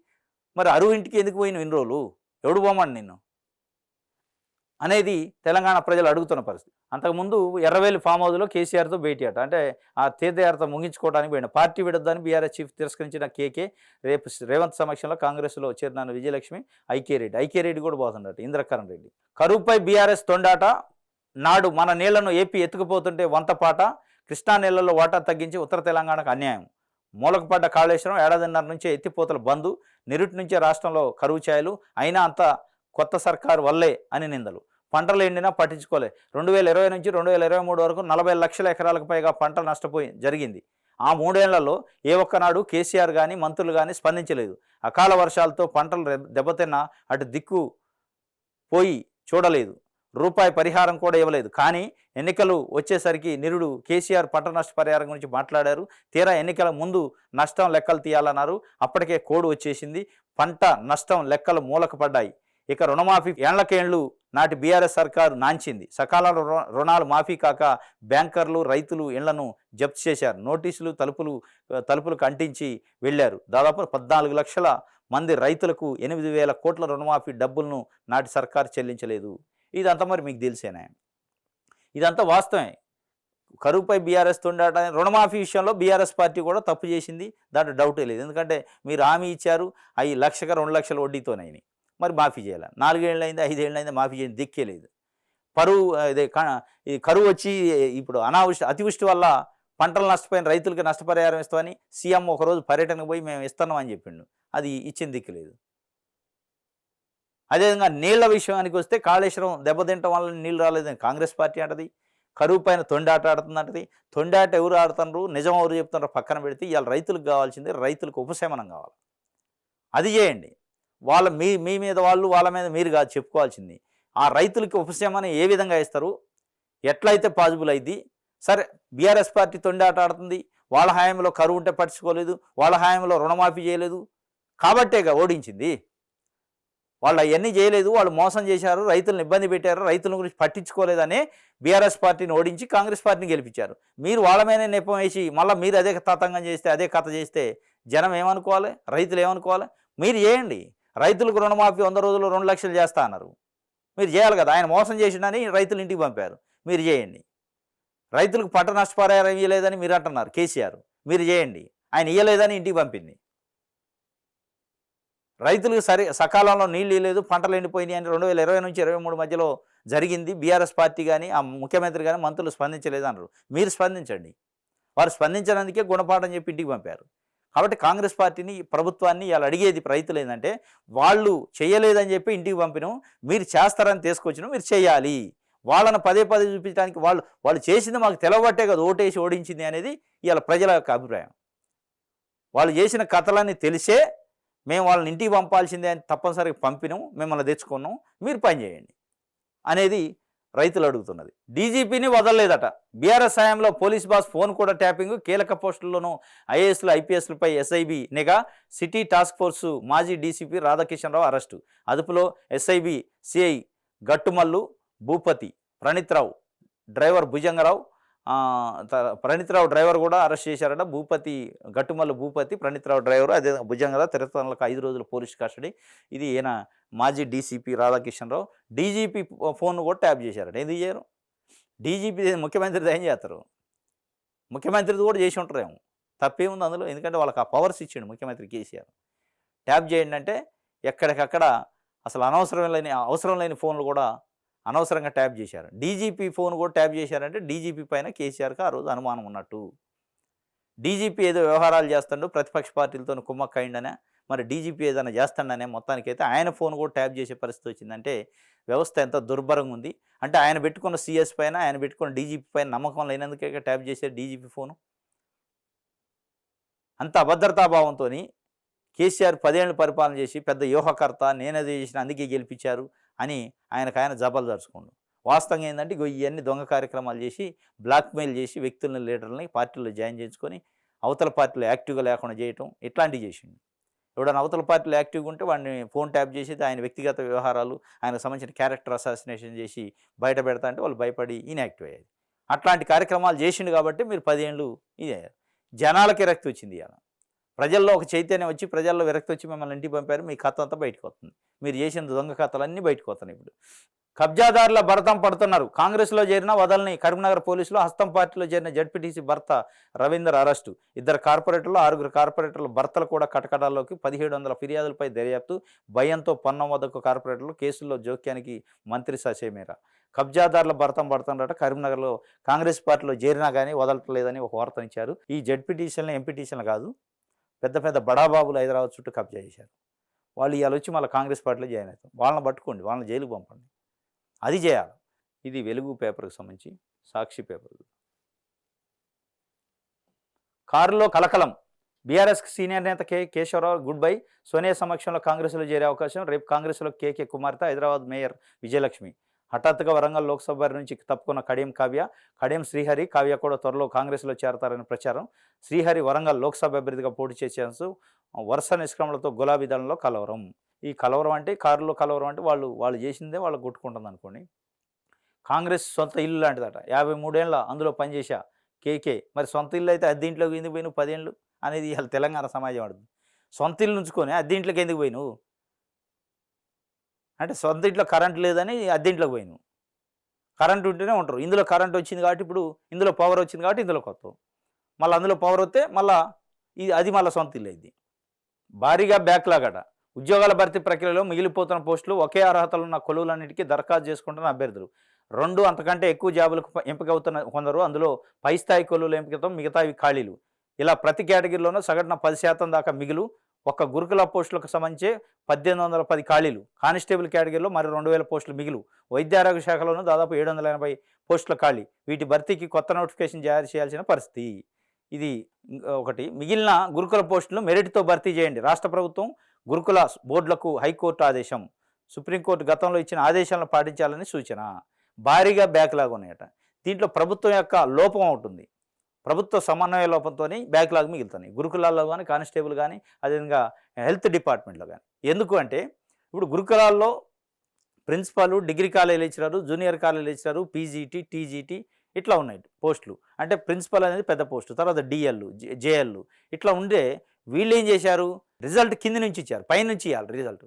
మరి అరువు ఇంటికి ఎందుకు పోయిన ఇన్ని రోజులు? ఎవడు పోమని నిన్ను అనేది తెలంగాణ ప్రజలు అడుగుతున్న పరిస్థితి. అంతకుముందు ఎర్రవేలి ఫామ్ హౌస్లో కేసీఆర్తో భేటీ అట. అంటే ఆ తీర్థయాత్ర ముగించుకోవడానికి పోయిన. పార్టీ విడద్దని బీఆర్ఎస్ చీఫ్ తిరస్కరించిన కేకే రేపు రేవంత్ సమక్షంలో కాంగ్రెస్లో చేరిన విజయలక్ష్మి, ఐక్యరెడ్డి కూడా పోతుండట, ఇంద్రకరణ్ రెడ్డి. కరువుపై బీఆర్ఎస్ తొండాట. నాడు మన నీళ్లను ఏపీ ఎత్తుకుపోతుంటే వంతపాట. కృష్ణా నీళ్లలో వాటా తగ్గించి ఉత్తర తెలంగాణకు అన్యాయం. మూలకపడ్డ కాళేశ్వరం, ఏడాదిన్నర నుంచే ఎత్తిపోతల బంద్. నిరుటి నుంచే రాష్ట్రంలో కరువు ఛాయలు. అయినా అంత కొత్త సర్కారు వల్లే అని నిందలు. పంటలు ఎండినా పట్టించుకోలే. 2020 నుంచి 2023 వరకు 40 లక్షల ఎకరాలకు పైగా పంటలు నష్టపోయి జరిగింది. ఆ 3 ఏళ్లలో ఏ ఒక్కనాడు కేసీఆర్ కానీ మంత్రులు కానీ స్పందించలేదు. అకాల వర్షాలతో పంటలు దెబ్బతిన్నా అటు దిక్కు పోయి చూడలేదు. రూపాయి పరిహారం కూడా ఇవ్వలేదు. కానీ ఎన్నికలు వచ్చేసరికి నిరుడు కేసీఆర్ పంట నష్ట పరిహారం గురించి మాట్లాడారు. తీరా ఎన్నికల ముందు నష్టం లెక్కలు తీయాలన్నారు. అప్పటికే కోడ్ వచ్చేసింది. పంట నష్టం లెక్కలు మూలకపడ్డాయి. ఇక రుణమాఫీ ఏళ్లకేండ్లు నాటి బీఆర్ఎస్ సర్కారు నాంచింది. సకాలంలో రుణాలు మాఫీ కాక బ్యాంకర్లు, రైతులు ఇళ్లను జప్తు చేశారు. నోటీసులు తలుపులకు అంటించి వెళ్ళారు. దాదాపు 14 లక్షల మంది రైతులకు 8,000 కోట్ల రుణమాఫీ డబ్బులను నాటి సర్కారు చెల్లించలేదు. ఇదంతా మరి మీకు తెలిసేనా? ఇదంతా వాస్తవమే. కరువుపై బీఆర్ఎస్ తొండాట. రుణమాఫీ విషయంలో బీఆర్ఎస్ పార్టీ కూడా తప్పు చేసింది, దాంట్లో డౌటే లేదు. ఎందుకంటే మీరు హామీ ఇచ్చారు, అవి 1 లక్షగా 2 లక్షల వడ్డీతోనైనాయి. మరి మాఫీ చేయాలి. 4 ఏళ్ళు అయింది, 5 ఏళ్ళు అయింది, మాఫీ చేయని దిక్కే లేదు. ఈ కరువు వచ్చి ఇప్పుడు అతివృష్టి వల్ల పంటలు నష్టపోయిన రైతులకి నష్టపరిహారం ఇస్తామని సీఎం ఒకరోజు పర్యటనకు పోయి మేము ఇస్తున్నాం అని చెప్పిండు. అది ఇచ్చిన దిక్కు లేదు. అదేవిధంగా నీళ్ల విషయానికి వస్తే కాళేశ్వరం దెబ్బతింటం వల్ల నీళ్ళు రాలేదని కాంగ్రెస్ పార్టీ అంటది. కరువు పైన తొండాట ఆడుతుందంటది. తొండాట ఎవరు ఆడుతున్నారు, నిజం ఎవరు చెప్తున్నారు పక్కన పెడితే ఇవాళ రైతులకు కావాల్సింది రైతులకు ఉపశమనం కావాలి. అది చేయండి. మీ మీద వాళ్ళు, వాళ్ళ మీద మీరు కాదు చెప్పుకోవాల్సింది. ఆ రైతులకి ఉపశమనం ఏ విధంగా ఇస్తారు, ఎట్లయితే పాజిబుల్ అయింది. సరే, బీఆర్ఎస్ పార్టీ తొండాట ఆడుతుంది. వాళ్ళ హయాంలో కరువు ఉంటే పట్టించుకోలేదు, వాళ్ళ హయాంలో రుణమాఫీ చేయలేదు కాబట్టేగా ఓడించింది. వాళ్ళు అవన్నీ చేయలేదు, వాళ్ళు మోసం చేశారు, రైతులను ఇబ్బంది పెట్టారు, రైతుల గురించి పట్టించుకోలేదనే బీఆర్ఎస్ పార్టీని ఓడించి కాంగ్రెస్ పార్టీని గెలిపించారు. మీరు వాళ్ళ మీదనే నెపం వేసి మళ్ళీ మీరు అదే తతంగం చేస్తే, అదే కథ చేస్తే జనం ఏమనుకోవాలి, రైతులు ఏమనుకోవాలి? మీరు చేయండి. రైతులకు రుణమాఫీ 100 రోజుల్లో 2 లక్షలు చేస్తా అన్నారు. మీరు చేయాలి కదా, ఆయన మోసం చేసిండని రైతులు ఇంటికి పంపారు, మీరు చేయండి. రైతులకు పంట నష్టపరిహారం ఇవ్వలేదని మీరు అంటున్నారు కేసీఆర్, మీరు చేయండి. ఆయన ఇవ్వలేదని ఇంటికి పంపింది. రైతులకు సకాలంలో నీళ్ళు ఇవ్వలేదు, పంటలు ఎండిపోయినాయి అని 2020 నుంచి 23 మధ్యలో జరిగింది. బీఆర్ఎస్ పార్టీ కానీ ఆ ముఖ్యమంత్రి కానీ మంత్రులు స్పందించలేదు అన్నారు. మీరు స్పందించండి. వారు స్పందించడానికి గుణపాఠం చెప్పి ఇంటికి పంపారు. కాబట్టి కాంగ్రెస్ పార్టీని, ప్రభుత్వాన్ని ఇలా అడిగేది రైతులు ఏంటంటే, వాళ్ళు చేయలేదని చెప్పి ఇంటికి పంపినాం, మీరు చేస్తారని తీసుకొచ్చినాం, మీరు చేయాలి. వాళ్ళని పదే పదే చూపించడానికి వాళ్ళు చేసింది మాకు తెలవబట్టే కదా ఓటేసి ఓడించింది అనేది ఇవాళ ప్రజల యొక్క అభిప్రాయం. వాళ్ళు చేసిన కథలన్నీ తెలిసే మేము వాళ్ళని ఇంటికి పంపాల్సిందే అని తప్పనిసరిగా పంపినాం, మిమ్మల్ని తెచ్చుకున్నాం, మీరు పని చేయండి అనేది రైతులు అడుగుతున్నది. డీజీపీని వదలలేదట. బీఆర్ఎస్ హయాంలో పోలీస్ బాస్ ఫోన్ కూడా ట్యాపింగ్, కీలక పోస్టుల్లోనూ ఐఏఎస్లు ఐపీఎస్లపై ఎస్ఐబి నిఘా, సిటీ టాస్క్ ఫోర్సు మాజీ డీసీపీ రాధాకిషన్ రావు అరెస్టు. అదుపులో SIB CI Gattumallu Bhupathi, Praneeth Rao driver Bhujanga Rao, Praneeth Rao driver కూడా అరెస్ట్ చేశారట. గట్టుమల్లు భూపతి, ప్రణీత్రావు డ్రైవర్, అదే భుజంగరావు తిరుపతిలకు 5 రోజులు పోలీస్ కస్టడీ. ఇది ఈయన మాజీ డీసీపీ రాధాకిషన్ రావు. డీజీపీ ఫోన్ కూడా ట్యాప్ చేశారట. ఎందుకు చేయరు? డీజీపీ ముఖ్యమంత్రిది ఏం చేస్తారు? ముఖ్యమంత్రిది కూడా చేసి ఉంటారేమో, తప్పేముంది అందులో? ఎందుకంటే వాళ్ళకి ఆ పవర్స్ ఇచ్చిండు ముఖ్యమంత్రి కేసీఆర్. ట్యాప్ చేయండి అంటే ఎక్కడికక్కడ అసలు అవసరం లేని ఫోన్లు కూడా అనవసరంగా ట్యాప్ చేశారు. డీజీపీ ఫోన్ కూడా ట్యాప్ చేశారంటే డీజీపీ పైన కేసీఆర్కి ఆ రోజు అనుమానం ఉన్నట్టు. డీజీపీ ఏదో వ్యవహారాలు చేస్తాడు, ప్రతిపక్ష పార్టీలతో కుమ్మక్కయిండనే, మరి డీజీపీ ఏదైనా చేస్తాడనే మొత్తానికైతే ఆయన ఫోన్ కూడా ట్యాప్ చేసే పరిస్థితి వచ్చిందంటే వ్యవస్థ ఎంత దుర్భరంగా ఉంది. అంటే ఆయన పెట్టుకున్న సీఎస్ పైన, ఆయన పెట్టుకున్న డీజీపీ పైన నమ్మకం లేనందుకే ట్యాప్ చేశారు డీజీపీ ఫోను. అంత అభద్రతాభావంతో కేసీఆర్ 10 ఏళ్ళు పరిపాలన చేసి పెద్ద వ్యూహకర్త, నేనేది చేసిన అందుకే గెలిపించారు అని ఆయన జబలు జరుచుకోండు. వాస్తవంగా ఏంటంటే ఇవన్నీ దొంగ కార్యక్రమాలు చేసి, బ్లాక్మెయిల్ చేసి వ్యక్తులని, లీడర్లని పార్టీలో జాయిన్ చేసుకొని అవతల పార్టీలో యాక్టివ్గా లేకుండా చేయటం, ఇట్లాంటివి చేసిండు. ఎవడన్నా అవతల పార్టీలో యాక్టివ్గా ఉంటే వాడిని ఫోన్ ట్యాప్ చేసేది, ఆయన వ్యక్తిగత వ్యవహారాలు, ఆయనకు సంబంధించిన క్యారెక్టర్ అసాసినేషన్ చేసి బయట పెడతా అంటే వాళ్ళు భయపడి ఇన్యాక్టివ్ అయ్యేది. అట్లాంటి కార్యక్రమాలు చేసిండు కాబట్టి మీరు 10 ఏళ్ళు ఇదే జనాలకి విరక్తి వచ్చింది. ఇవాళ ప్రజల్లో ఒక చైతన్యం వచ్చి, ప్రజల్లో విరక్తి వచ్చి మిమ్మల్ని ఇంటికి పంపారు. మీ కథ అంతా బయటకు వస్తుంది. మీరు చేసిన దొంగ కథలన్నీ బయటకు వస్తున్నాయి. ఇప్పుడు కబ్జాదారుల భరతం పడుతున్నారు. కాంగ్రెస్లో చేరిన వదలని కరీంనగర్ పోలీసులు హస్తం పార్టీలో చేరిన జడ్పీటీసీ భర్త రవీందర్ అరెస్టు. 2 కార్పొరేటర్లు, 6 కార్పొరేటర్ల భర్తలు కూడా కటకటాల్లోకి. 1700 ఫిర్యాదులపై దర్యాప్తు. భయంతో పన్నం వద్దకు కార్పొరేటర్లు, కేసుల్లో జోక్యానికి మంత్రి ససేమేర. కబ్జాదారుల భరతం పడుతున్నారట. కరీంనగర్లో కాంగ్రెస్ పార్టీలో చేరినా కానీ వదలట్లేదని ఒక వార్తనిచ్చారు. ఈ జడ్పీటీసీలను, ఎంపీటీసీలను కాదు, పెద్ద పెద్ద బడాబాబులు హైదరాబాద్ చుట్టూ కబ్జా చేశారు. వాళ్ళు ఇవాళ వచ్చి మళ్ళీ కాంగ్రెస్ పార్టీలో జాయిన్ అవుతాం. వాళ్ళని పట్టుకోండి, వాళ్ళని జైలుకు పంపండి. అది చేయాలి. ఇది వెలుగు పేపర్కి సంబంధించి. సాక్షి పేపర్. కారులో కలకలం. బీఆర్ఎస్కి సీనియర్ నేత కేశవరావు గుడ్ బై. సోనియా సమక్షంలో కాంగ్రెస్లో చేరే అవకాశం. రేపు కాంగ్రెస్లో కేకే కుమార్తె, హైదరాబాద్ మేయర్ విజయలక్ష్మి. హఠాత్తుగా వరంగల్ లోక్సభ బారి నుంచి తప్పుకున్న కడియం శ్రీహరి, కావ్య కూడా త్వరలో కాంగ్రెస్లో చేరతారని ప్రచారం. శ్రీహరి వరంగల్ లోక్సభ అభ్యర్థిగా పోటీ చేసే వరుస నిష్క్రమణలతో గులాబీ దళంలో కలవరం. ఈ కలవరం అంటే, కారులో కలవరం అంటే వాళ్ళు చేసిందే వాళ్ళకు కొట్టుకుంటుంది అనుకోండి. కాంగ్రెస్ సొంత ఇల్లు లాంటిదట. 53 ఏళ్ళ అందులో పనిచేసా కేకే. మరి సొంత ఇల్లు అయితే అద్దెంట్లోకి ఎందుకు పోయినావు 10 ఏళ్ళు అనేది ఇవాళ తెలంగాణ సమాజం అడుగుతుంది. సొంత ఇల్లు ఉంచుకొని అద్దెంట్లోకి ఎందుకు పోయినావు అంటే, సొంత ఇంట్లో కరెంట్ లేదని అద్దెంట్లోకి పోయినావు. కరెంట్ ఉంటేనే ఉంటారు. ఇందులో కరెంట్ వచ్చింది కాబట్టి, ఇప్పుడు ఇందులో పవర్ వచ్చింది కాబట్టి ఇందులో కొత్త, మళ్ళీ అందులో పవర్ వస్తే మళ్ళీ అది మళ్ళీ సొంత ఇల్లు అయింది. భారీగా బ్యాక్లాగట. ఉద్యోగాల భర్తీ ప్రక్రియలో మిగిలిపోతున్న పోస్టులు. ఒకే అర్హతలున్న కొలువులన్నిటికీ దరఖాస్తు చేసుకుంటున్న అభ్యర్థులు. 2 అంతకంటే ఎక్కువ జాబులకు ఎంపికవుతున్న కొందరు. అందులో పై స్థాయి కొలువుల ఎంపికతో మిగతావి ఖాళీలు. ఇలా ప్రతి కేటగిరీలోనూ సగటున 10% దాకా మిగులు. ఒక్క గురుకుల పోస్టులకు సంబంధించి 1810 ఖాళీలు. కానిస్టేబుల్ కేటగిరీలో మరి 2000 పోస్టులు మిగులు. వైద్య ఆరోగ్య శాఖలోనూ దాదాపు 780 పోస్టుల ఖాళీ. వీటి భర్తీకి కొత్త నోటిఫికేషన్ జారీ చేయాల్సిన పరిస్థితి. ఇది ఒకటి. మిగిలిన గురుకుల పోస్టులు మెరిట్తో భర్తీ చేయండి. రాష్ట్ర ప్రభుత్వం గురుకుల బోర్డులకు హైకోర్టు ఆదేశం. సుప్రీంకోర్టు గతంలో ఇచ్చిన ఆదేశాలను పాటించాలని సూచన. భారీగా బ్యాక్లాగ్ ఉన్నాయట. దీంట్లో ప్రభుత్వం యొక్క లోపం ఉంటుంది. ప్రభుత్వ సమన్వయ లోపంతో బ్యాక్లాగ్ మిగులుతున్నాయి. గురుకులాల్లో కానీ, కానిస్టేబుల్ కానీ, అదేవిధంగా హెల్త్ డిపార్ట్మెంట్లో కానీ. ఎందుకు అంటే, ఇప్పుడు గురుకులాల్లో principal, degree college lecturer, junior college lecturer, PGT, TGT ఇట్లా ఉన్నాయి పోస్టులు. అంటే ప్రిన్సిపల్ అనేది పెద్ద పోస్టు, తర్వాత డిఎల్, జేఎల్ ఇట్లా ఉండే వీళ్ళు ఏం చేశారు, రిజల్ట్ కింది నుంచి ఇచ్చారు, పైనుంచి ఇవ్వాలి రిజల్ట్.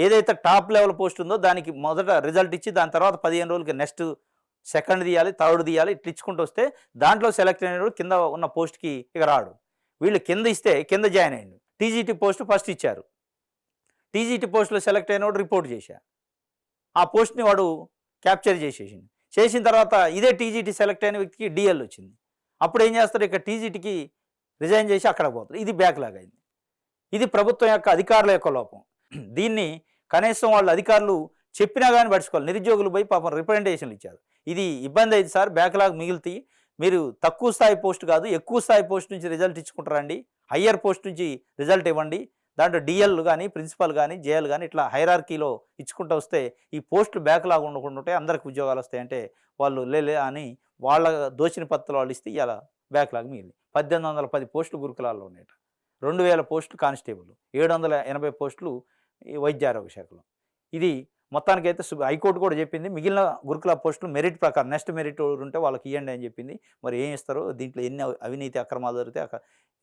ఏదైతే టాప్ లెవెల్ పోస్ట్ ఉందో దానికి మొదట రిజల్ట్ ఇచ్చి దాని తర్వాత 15 రోజులకి నెక్స్ట్ సెకండ్ తీయాలి, థర్డ్ తీయాలి, ఇట్లా ఇచ్చుకుంటూ వస్తే దాంట్లో సెలెక్ట్ అయిన కింద ఉన్న పోస్ట్కి ఇక రాడు. వీళ్ళు కింద ఇస్తే కింద జాయిన్ అయ్యిండు. టీజీటీ పోస్ట్ ఫస్ట్ ఇచ్చారు. టీజీటీ పోస్టులో సెలెక్ట్ అయినవాడు రిపోర్ట్ చేశా, ఆ పోస్ట్ని వాడు క్యాప్చర్ చేసేసింది. చేసిన తర్వాత ఇదే టీజీటీ సెలెక్ట్ అయిన వ్యక్తికి డిఎల్ వచ్చింది. అప్పుడు ఏం చేస్తారు, ఇక్కడ టీజీటీకి రిజైన్ చేసి అక్కడ పోతారు. ఇది బ్యాక్లాగ్ అయింది. ఇది ప్రభుత్వం యొక్క అధికారుల యొక్క లోపం. దీన్ని కనీసం వాళ్ళు అధికారులు చెప్పినా కానీ పడుచుకోవాలి. నిరుద్యోగులు పోయి పాపం రిప్రజెంటేషన్లు ఇచ్చారు. ఇది ఇబ్బంది అయింది సార్, బ్యాక్లాగ్ మిగిలితే మీరు తక్కువ స్థాయి పోస్ట్ కాదు ఎక్కువ స్థాయి పోస్ట్ నుంచి రిజల్ట్ ఇచ్చుకుంటారండి, హయ్యర్ పోస్ట్ నుంచి రిజల్ట్ ఇవ్వండి, దాంట్లో డిఎల్ కానీ ప్రిన్సిపల్ కానీ జేఎల్ కానీ ఇట్లా హైరార్కీలో ఇచ్చుకుంటూ వస్తే ఈ పోస్టులు బ్యాక్లాగ్ ఉండకుండా ఉంటే అందరికి ఉద్యోగాలు వస్తాయంటే వాళ్ళు లేలే అని వాళ్ళ దోచిన పత్రాలు వాళ్ళు ఇస్తే ఇలా బ్యాక్లాగ్ మిగిలింది. 1810 పోస్టులు గురుకులాల్లో ఉన్నాయట, 2000 పోస్టులు కానిస్టేబుల్, 780 పోస్టులు ఈ వైద్య ఆరోగ్య శాఖలో. ఇది మొత్తానికైతే హైకోర్టు కూడా చెప్పింది మిగిలిన గురుకుల పోస్టులు మెరిట్ ప్రకారం నెక్స్ట్ మెరిట్ ఉంటే వాళ్ళకి ఇవ్వండి అని చెప్పింది. మరి ఏం ఇస్తారో దీంట్లో ఎన్ని అవినీతి అక్రమాలు జరిగితే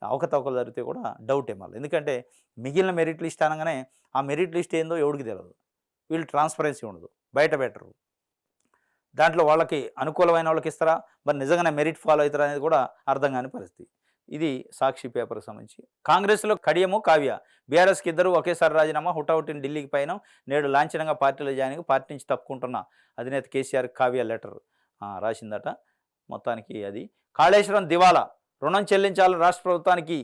అవకతవకలు జరిగితే కూడా డౌటే మళ్ళీ. ఎందుకంటే మిగిలిన మెరిట్ లిస్ట్ అనగానే ఆ మెరిట్ లిస్ట్ ఏందో ఎవరికి తెలియదు, వీళ్ళు ట్రాన్స్పరెన్సీ ఉండదు, బయట పెట్టరు. దాంట్లో వాళ్ళకి అనుకూలమైన వాళ్ళకి ఇస్తారా, మరి నిజంగానే మెరిట్ ఫాలో అవుతారా అనేది కూడా అర్థం కాని పరిస్థితి. ఇది సాక్షి పేపర్కి సంబంధించి. కాంగ్రెస్లో కడియము కావ్య, బీఆర్ఎస్కి ఇద్దరు ఒకేసారి రాజీనామా, హుటాహుటిని ఢిల్లీకి పైన నేడు లాంఛనంగా పార్టీలో జాయిన్, పార్టీ నుంచి తప్పుకుంటున్న అధినేత కేసీఆర్ కావ్య లెటర్ రాసిందట. మొత్తానికి అది. కాళేశ్వరం దివాలా, రుణం చెల్లించాలని రాష్ట్ర ప్రభుత్వానికి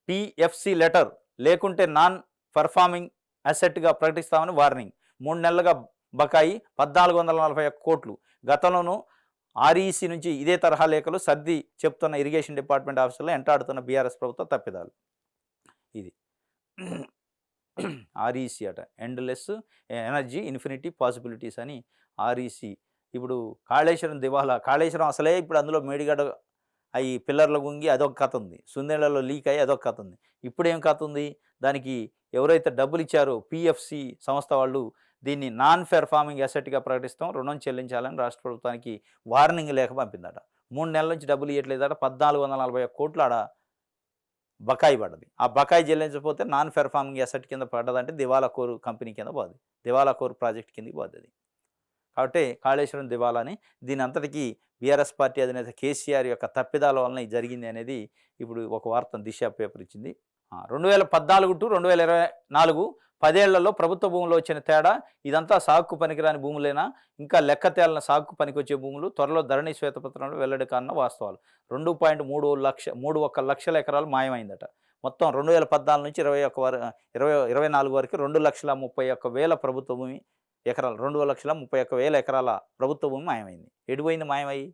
పిఎఫ్సి లెటర్, లేకుంటే నాన్ పర్ఫార్మింగ్ అసెట్గా ప్రకటిస్తామని వార్నింగ్. 3 నెలలుగా బకాయి 1441 కోట్లు. గతంలోనూ ఆర్ఈసీ నుంచి ఇదే తరహా లేఖలు సర్ది చెప్తున్న ఇరిగేషన్ డిపార్ట్మెంట్ ఆఫీసర్లు ఎంటాడుతున్న బీఆర్ఎస్ ప్రభుత్వ తప్పిదాలు. ఇది ఆర్ఈసీ అట, ఎండ్లెస్ ఎనర్జీ ఇన్ఫినిటీ పాసిబిలిటీస్ అని ఆర్ఈసీ. ఇప్పుడు కాళేశ్వరం దివాలా, కాళేశ్వరం అసలే ఇప్పుడు అందులో మేడిగడ్డ అవి పిల్లర్ల గుంగి అదొక కథ ఉంది, సుందేళ్లలో లీక్ అయ్యి అదొక కథ ఉంది. ఇప్పుడేం కథ ఉంది, దానికి ఎవరైతే డబ్బులు ఇచ్చారో పిఎఫ్సి సంస్థ వాళ్ళు దీన్ని నాన్ పెర్ఫార్మింగ్ అసెట్గా ప్రకటిస్తాం, రుణం చెల్లించాలని రాష్ట్ర ప్రభుత్వానికి వార్నింగ్ లేఖ పంపిందట. 3 నెలల నుంచి డబ్బులు ఇవ్వట్లేదట. 1441 కోట్లు ఆడ బకాయి పడ్డది. ఆ బకాయి చెల్లించకపోతే నాన్ పెర్ఫార్మింగ్ అసెట్ కింద పడ్డదంటే దివాలా కోరు కంపెనీ కింద పోదు, దివాలా కోరు ప్రాజెక్ట్ కిందకి పోతుంది. కాబట్టి కాళేశ్వరం దివాలాని దీని అంతటికీ బీఆర్ఎస్ పార్టీ అధినేత కేసీఆర్ యొక్క తప్పిదాల వలన జరిగింది అనేది ఇప్పుడు ఒక వార్త దిశ పేపర్ ఇచ్చింది. 2014 టు 2024 10 ఏళ్లలో ప్రభుత్వ భూములు వచ్చిన తేడా, ఇదంతా సాగుకు పనికిరాని భూములేనా, ఇంకా లెక్క తేలిన సాగుకు పనికొచ్చే భూములు, త్వరలో ధరణి శ్వేతపత్రంలో వెల్లడి కానున్న వాస్తవాలు. 2.31 లక్షల ఎకరాలు మాయమైందట. మొత్తం 2014 నుంచి 2024 వరకు 2,31,000 ప్రభుత్వ భూమి ఎకరాలు, 2,31,000 ఎకరాల ప్రభుత్వ భూమి మాయమైంది. ఎటుపోయింది మాయమయ్యి?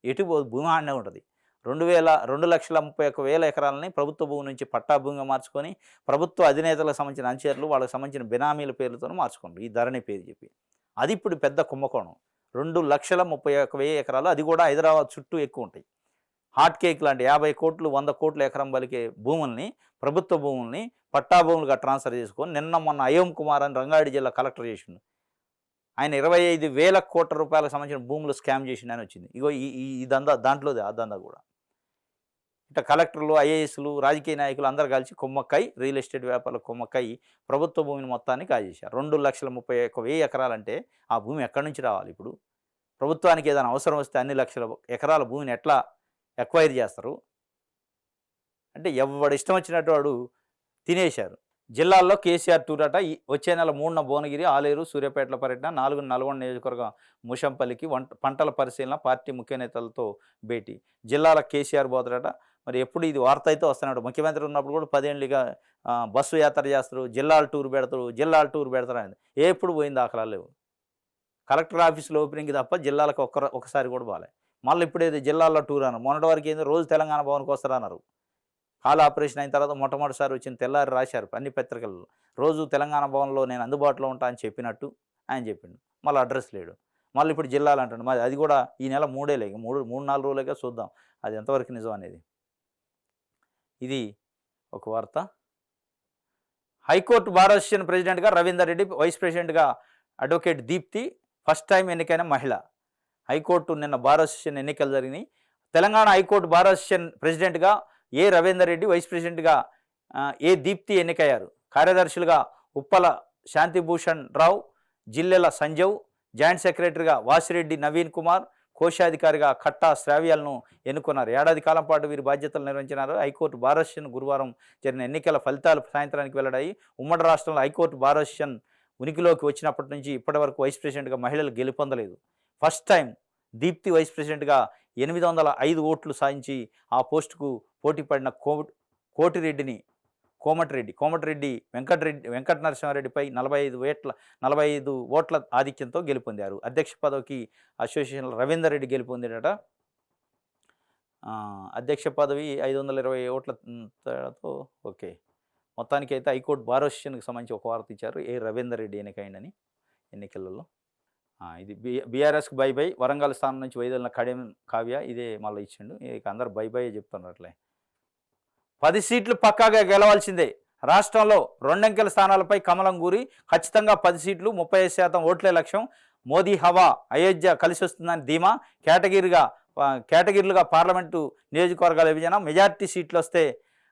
ఎటు భూమి ఆడనే ఉంటుంది. 2,31,000 ఎకరాలని ప్రభుత్వ భూమి నుంచి పట్టా భూమిగా మార్చుకొని ప్రభుత్వ అధినేతలకు సంబంధించిన అంచర్లు వాళ్ళకి సంబంధించిన బినామీల పేర్లతో మార్చుకోండి ఈ ధరణి పేరు చెప్పి. అది ఇప్పుడు పెద్ద కుంభకోణం. 2,31,000 ఎకరాలు, అది కూడా హైదరాబాద్ చుట్టూ ఎక్కువ ఉంటాయి. హాట్ కేక్ లాంటి 50 కోట్లు 100 కోట్ల ఎకరం బలికే భూముల్ని, ప్రభుత్వ భూముల్ని పట్టా భూములుగా ట్రాన్స్ఫర్ చేసుకొని మొన్న అయోమ్ కుమార్ అని రంగారెడ్డి జిల్లా కలెక్టర్ చేసిండు. ఆయన 25,000 కోట్ల రూపాయలకు సంబంధించిన భూములు స్కామ్ చేసిండని వచ్చింది. ఇగో ఈ దందా దాంట్లోది, ఆ దందా కూడా. ఇట్లా కలెక్టర్లు, ఐఏఎస్లు, రాజకీయ నాయకులు అందరు కలిసి కొమ్మక్కై, రియల్ ఎస్టేట్ వ్యాపారులు కొమ్మక్కై ప్రభుత్వ భూమిని మొత్తాన్ని కాజేశారు. 2,31,000 ఎకరాలంటే ఆ భూమి ఎక్కడి నుంచి రావాలి? ఇప్పుడు ప్రభుత్వానికి ఏదైనా అవసరం వస్తే అన్ని లక్షల ఎకరాల భూమిని ఎట్లా ఎక్వైర్ చేస్తారు? అంటే ఎవడు ఇష్టం వచ్చినట్టు వాడు తినేశారు. జిల్లాల్లో కేసీఆర్ టూర్ అట. వచ్చే నెల 3న భువనగిరి, ఆలేరు, సూర్యాపేటల పర్యటన, 4న నల్గొండ నియోజకవర్గం ముషంపల్లికి పంటల పరిశీలన, పార్టీ ముఖ్య నేతలతో భేటీ. జిల్లాల కేసీఆర్ పోతాడట. మరి ఎప్పుడు ఇది వార్త అయితే వస్తున్నాడు. ముఖ్యమంత్రి ఉన్నప్పుడు కూడా 10 ఏళ్ళుగా బస్సు యాత్ర చేస్తారు, జిల్లాల టూర్ పెడతారు అనేది ఎప్పుడు పోయింది దాఖలా లేవు. కలెక్టర్ ఆఫీసులో ఓపెనింగ్ తప్ప జిల్లాలకు ఒకసారి కూడా బాలే. మళ్ళీ ఇప్పుడు ఏది జిల్లాల్లో టూర్ అన్నారు. మొన్నటి వరకు ఏంది రోజు తెలంగాణ భవన్కి వస్తారన్నారు. కాల్ ఆపరేషన్ అయిన తర్వాత మొట్టమొదటిసారి వచ్చిన తెల్లారి రాశారు అన్ని పత్రికల్లో, రోజు తెలంగాణ భవన్లో నేను అందుబాటులో ఉంటా అని చెప్పినట్టు ఆయన చెప్పిండు. మళ్ళీ అడ్రస్ లేడు. మళ్ళీ ఇప్పుడు జిల్లాలు అంటాడు. మరి అది కూడా ఈ నెల 3-4 రోజులుగా చూద్దాం అది ఎంతవరకు నిజం అనేది. ఇది ఒక వార్త. హైకోర్టు బార్ అసోసియేషన్ ప్రెసిడెంట్గా రవీందర్ రెడ్డి, వైస్ ప్రెసిడెంట్గా అడ్వకేట్ దీప్తి, ఫస్ట్ టైం ఎన్నికైన మహిళ. హైకోర్టు నిన్న బార్ అసోసియేషన్ ఎన్నికలు జరిగినాయి. తెలంగాణ హైకోర్టు బార్ అసోసియేషన్ ప్రెసిడెంట్గా రవీందర్ రెడ్డి, వైస్ ప్రెసిడెంట్గా దీప్తి ఎన్నికయ్యారు. కార్యదర్శులుగా ఉప్పల శాంతిభూషణ్ రావు, జిల్లెల సంజయ్, జాయింట్ సెక్రటరీగా వాసిరెడ్డి నవీన్ కుమార్, కోశాధికారిగా కట్టా శ్రావ్యాలను ఎన్నుకున్నారు. ఏడాది కాలం పాటు వీరి బాధ్యతలు నిర్వహించినారు. హైకోర్టు బార్ అసోసియేషన్ గురువారం జరిగిన ఎన్నికల ఫలితాలు సాయంత్రానికి వెల్లడాయి. ఉమ్మడి రాష్ట్రంలో హైకోర్టు బార్ అసోసియేషన్ ఉనికిలోకి వచ్చినప్పటి నుంచి ఇప్పటి వరకు వైస్ ప్రెసిడెంట్గా మహిళలు గెలుపొందలేదు. ఫస్ట్ టైం దీప్తి వైస్ ప్రెసిడెంట్గా 805 ఓట్లు సాధించి ఆ పోస్టుకు పోటీ పడిన కోమటిరెడ్డి వెంకట నరసింహారెడ్డిపై 45 ఓట్ల ఆధిక్యంతో గెలుపొందారు. అధ్యక్ష పదవికి అసోసియేషన్ రవీందర్ రెడ్డి గెలుపొందాడట. అధ్యక్ష పదవి 520 ఓట్ల తేడాతో ఓకే. మొత్తానికి అయితే హైకోర్టు బార్ అసోసియేషన్కి సంబంధించి ఒక వార్త ఇచ్చారు. రవీందర్ రెడ్డి ఎన్నికైందని ఎన్నికలలో. ఇది బీఆర్ఎస్కి బై బై. వరంగల్ స్థానం నుంచి వైదొలిన కడియం కావ్య ఇదే మళ్ళీ ఇచ్చిండు. ఇక అందరు బై బై చెప్తున్నారు. అట్లే 10 సీట్లు పక్కాగా గెలవాల్సిందే. రాష్ట్రంలో 2 అంకెల స్థానాలపై కమలం గూరి ఖచ్చితంగా 10 సీట్లు 35% ఓట్లే లక్ష్యం. మోదీ హవా అయోధ్య కలిసి వస్తుందని ధీమా. కేటగిరీలుగా పార్లమెంటు నియోజకవర్గాల విభజన. మెజార్టీ సీట్లు వస్తే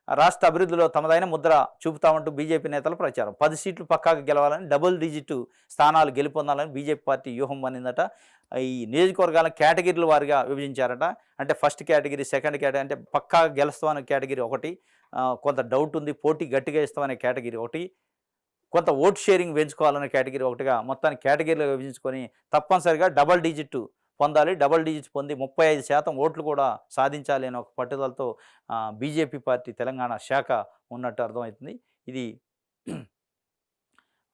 రాష్ట్ర అభివృద్ధిలో తమదైన ముద్ర చూపుతామంటూ బీజేపీ నేతల ప్రచారం. 10 సీట్లు పక్కాగా గెలవాలని, డబుల్ డిజిట్ స్థానాలు గెలుపొందాలని బీజేపీ పార్టీ వ్యూహం పన్నిందట. ఈ నియోజకవర్గాలను కేటగిరీల వారిగా విభజించారట. అంటే ఫస్ట్ కేటగిరీ, సెకండ్ కేటగిరీ, అంటే పక్కాగా గెలుస్తామనే కేటగిరీ ఒకటి, కొంత డౌట్ ఉంది పోటీ గట్టిగా ఇస్తామనే కేటగిరీ ఒకటి, కొంత ఓట్ షేరింగ్ పెంచుకోవాలనే కేటగిరీ ఒకటిగా మొత్తాన్ని కేటగిరీలుగా విభజించుకొని తప్పనిసరిగా డబల్ డిజిట్ పొందాలి. డబల్ డిజిట్స్ పొంది 35% ఓట్లు కూడా సాధించాలి అనే ఒక పట్టుదలతో బీజేపీ పార్టీ తెలంగాణ శాఖ ఉన్నట్టు అర్థమవుతుంది. ఇది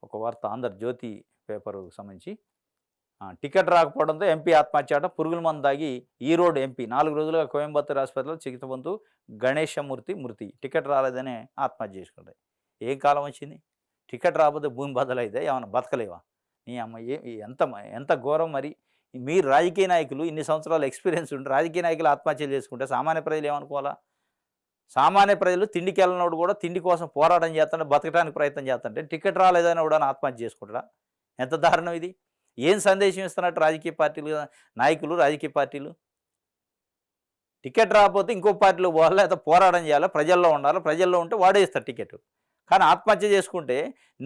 ఒక వార్త ఆంధ్రజ్యోతి పేపర్కు సంబంధించి. టికెట్ రాకపోవడంతో ఎంపీ ఆత్మహత్యాట. పురుగుల మందు దాగి ఈరోడ్ ఎంపీ 4 రోజులుగా కోయంబత్తూరు ఆసుపత్రిలో చికిత్స పొందుతూ గణేశమూర్తి మృతి. టికెట్ రాలేదనే ఆత్మహత్య చేసుకుంటాయి. ఏం కాలం వచ్చింది? టికెట్ రాకపోతే భూమి బదలైతే ఏమన్నా బతకలేవా? నీ అమ్మ ఎంత ఘోరం మరి. మీరు రాజకీయ నాయకులు ఇన్ని సంవత్సరాల ఎక్స్పీరియన్స్ ఉంటే రాజకీయ నాయకులు ఆత్మహత్యలు చేసుకుంటే సామాన్య ప్రజలు ఏమనుకోవాలా? సామాన్య ప్రజలు తిండికి వెళ్ళినోడు కూడా తిండి కోసం పోరాటం చేస్తుంటే బతకడానికి ప్రయత్నం చేస్తుంటే టికెట్ రాలేదని కూడా ఆత్మహత్య చేసుకుంటారా? ఎంత దారుణం ఇది! ఏం సందేశం ఇస్తున్నట్టు రాజకీయ పార్టీలు నాయకులు, రాజకీయ పార్టీలు? టికెట్ రాకపోతే ఇంకో పార్టీలో పోవాలి, లేదా పోరాటం చేయాలి, ప్రజల్లో ఉండాలి, ప్రజల్లో ఉంటే వాడేస్తారు టికెట్. కానీ ఆత్మహత్య చేసుకుంటే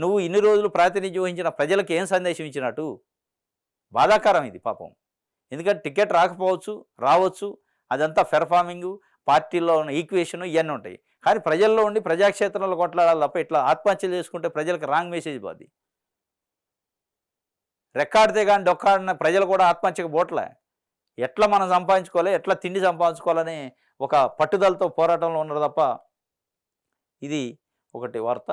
నువ్వు ఇన్ని రోజులు ప్రాతినిధ్యం వహించిన ప్రజలకు ఏం సందేశం ఇచ్చినట్టు? బాధాకరం ఇది పాపం. ఎందుకంటే టికెట్ రాకపోవచ్చు, రావచ్చు, అదంతా పెర్ఫార్మింగు, పార్టీల్లో ఉన్న ఈక్వేషను ఇవన్నీ ఉంటాయి. కానీ ప్రజల్లో ఉండి ప్రజాక్షేత్రంలో కొట్లాడాలి తప్ప ఇట్లా ఆత్మహత్యలు చేసుకుంటే ప్రజలకు రాంగ్ మెసేజ్ పోద్ది. రెక్కాడితే కానీ డొక్కాడిన ప్రజలు కూడా ఆత్మహత్యకు పోట్లే. ఎట్లా మనం సంపాదించుకోవాలి, ఎట్లా తిండి సంపాదించుకోవాలని ఒక పట్టుదలతో పోరాటంలో ఉన్నారు తప్ప. ఇది ఒకటి వార్త.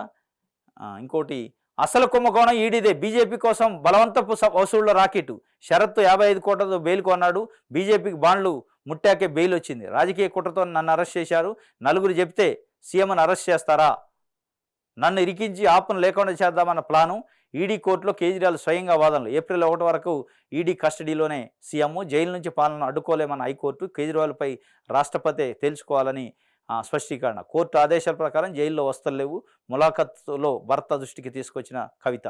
ఇంకోటి అసలు కుంభకోణం ఈడీదే. బీజేపీ కోసం బలవంతపు వసూళ్ల రాకెట్. షరత్తు 55 కోట్లతో బెయిల్ కొన్నాడు. బీజేపీకి బాండ్లు ముట్టాకే బెయిల్ వచ్చింది. రాజకీయ కుట్రతో నన్ను అరెస్ట్ చేశారు. నలుగురు చెప్తే సీఎంను అరెస్ట్ చేస్తారా? నన్ను ఇరికించి ఆపను లేకుండా చేద్దామన్న ప్లాను. ఈడీ కోర్టులో కేజ్రీవాల్ స్వయంగా వాదనలు. ఏప్రిల్ 1 వరకు ఈడీ కస్టడీలోనే సీఎం. జైలు నుంచి పాలన అడ్డుకోలేమన్న హైకోర్టు. కేజ్రీవాల్పై రాష్ట్రపతి తేల్చుకోవాలని స్పష్టీకరణ. కోర్టు ఆదేశాల ప్రకారం జైల్లో వస్తువులు లేవు. ములాఖత్తులో భర్త దృష్టికి తీసుకొచ్చిన కవిత.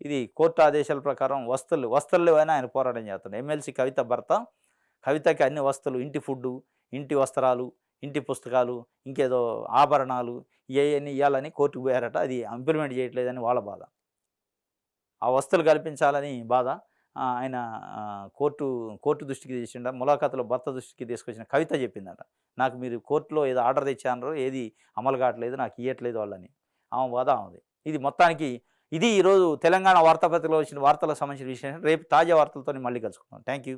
ఇది కోర్టు ఆదేశాల ప్రకారం వస్తువులు లేవని ఆయన పోరాటం చేస్తున్నాడు. ఎమ్మెల్సీ కవిత భర్త. కవితకి అన్ని వస్తువులు, ఇంటి ఫుడ్డు, ఇంటి వస్త్రాలు, ఇంటి పుస్తకాలు, ఇంకేదో ఆభరణాలు ఇవన్నీ ఇవ్వాలని కోర్టుకు పోయారట. అది ఇంప్లిమెంట్ చేయట్లేదని వాళ్ళ బాధ. ఆ వస్తువులు కల్పించాలని బాధ. ఆయన కోర్టు దృష్టికి తెచ్చిండ. ములాఖాతులో భర్త దృష్టికి తీసుకొచ్చిన కవిత చెప్పిందట, నాకు మీరు కోర్టులో ఏదో ఆర్డర్ తెచ్చారో ఏది అమలు కావట్లేదు, నాకు ఇవ్వట్లేదు వాళ్ళని. ఆమె బాధ ఆమెది. ఇది మొత్తానికి ఇది ఈరోజు తెలంగాణ వార్తాపత్రికలో వచ్చిన వార్తలకు సంబంధించిన విషయం. రేపు తాజా వార్తలతో మళ్ళీ కలుసుకుందాం. Thank you.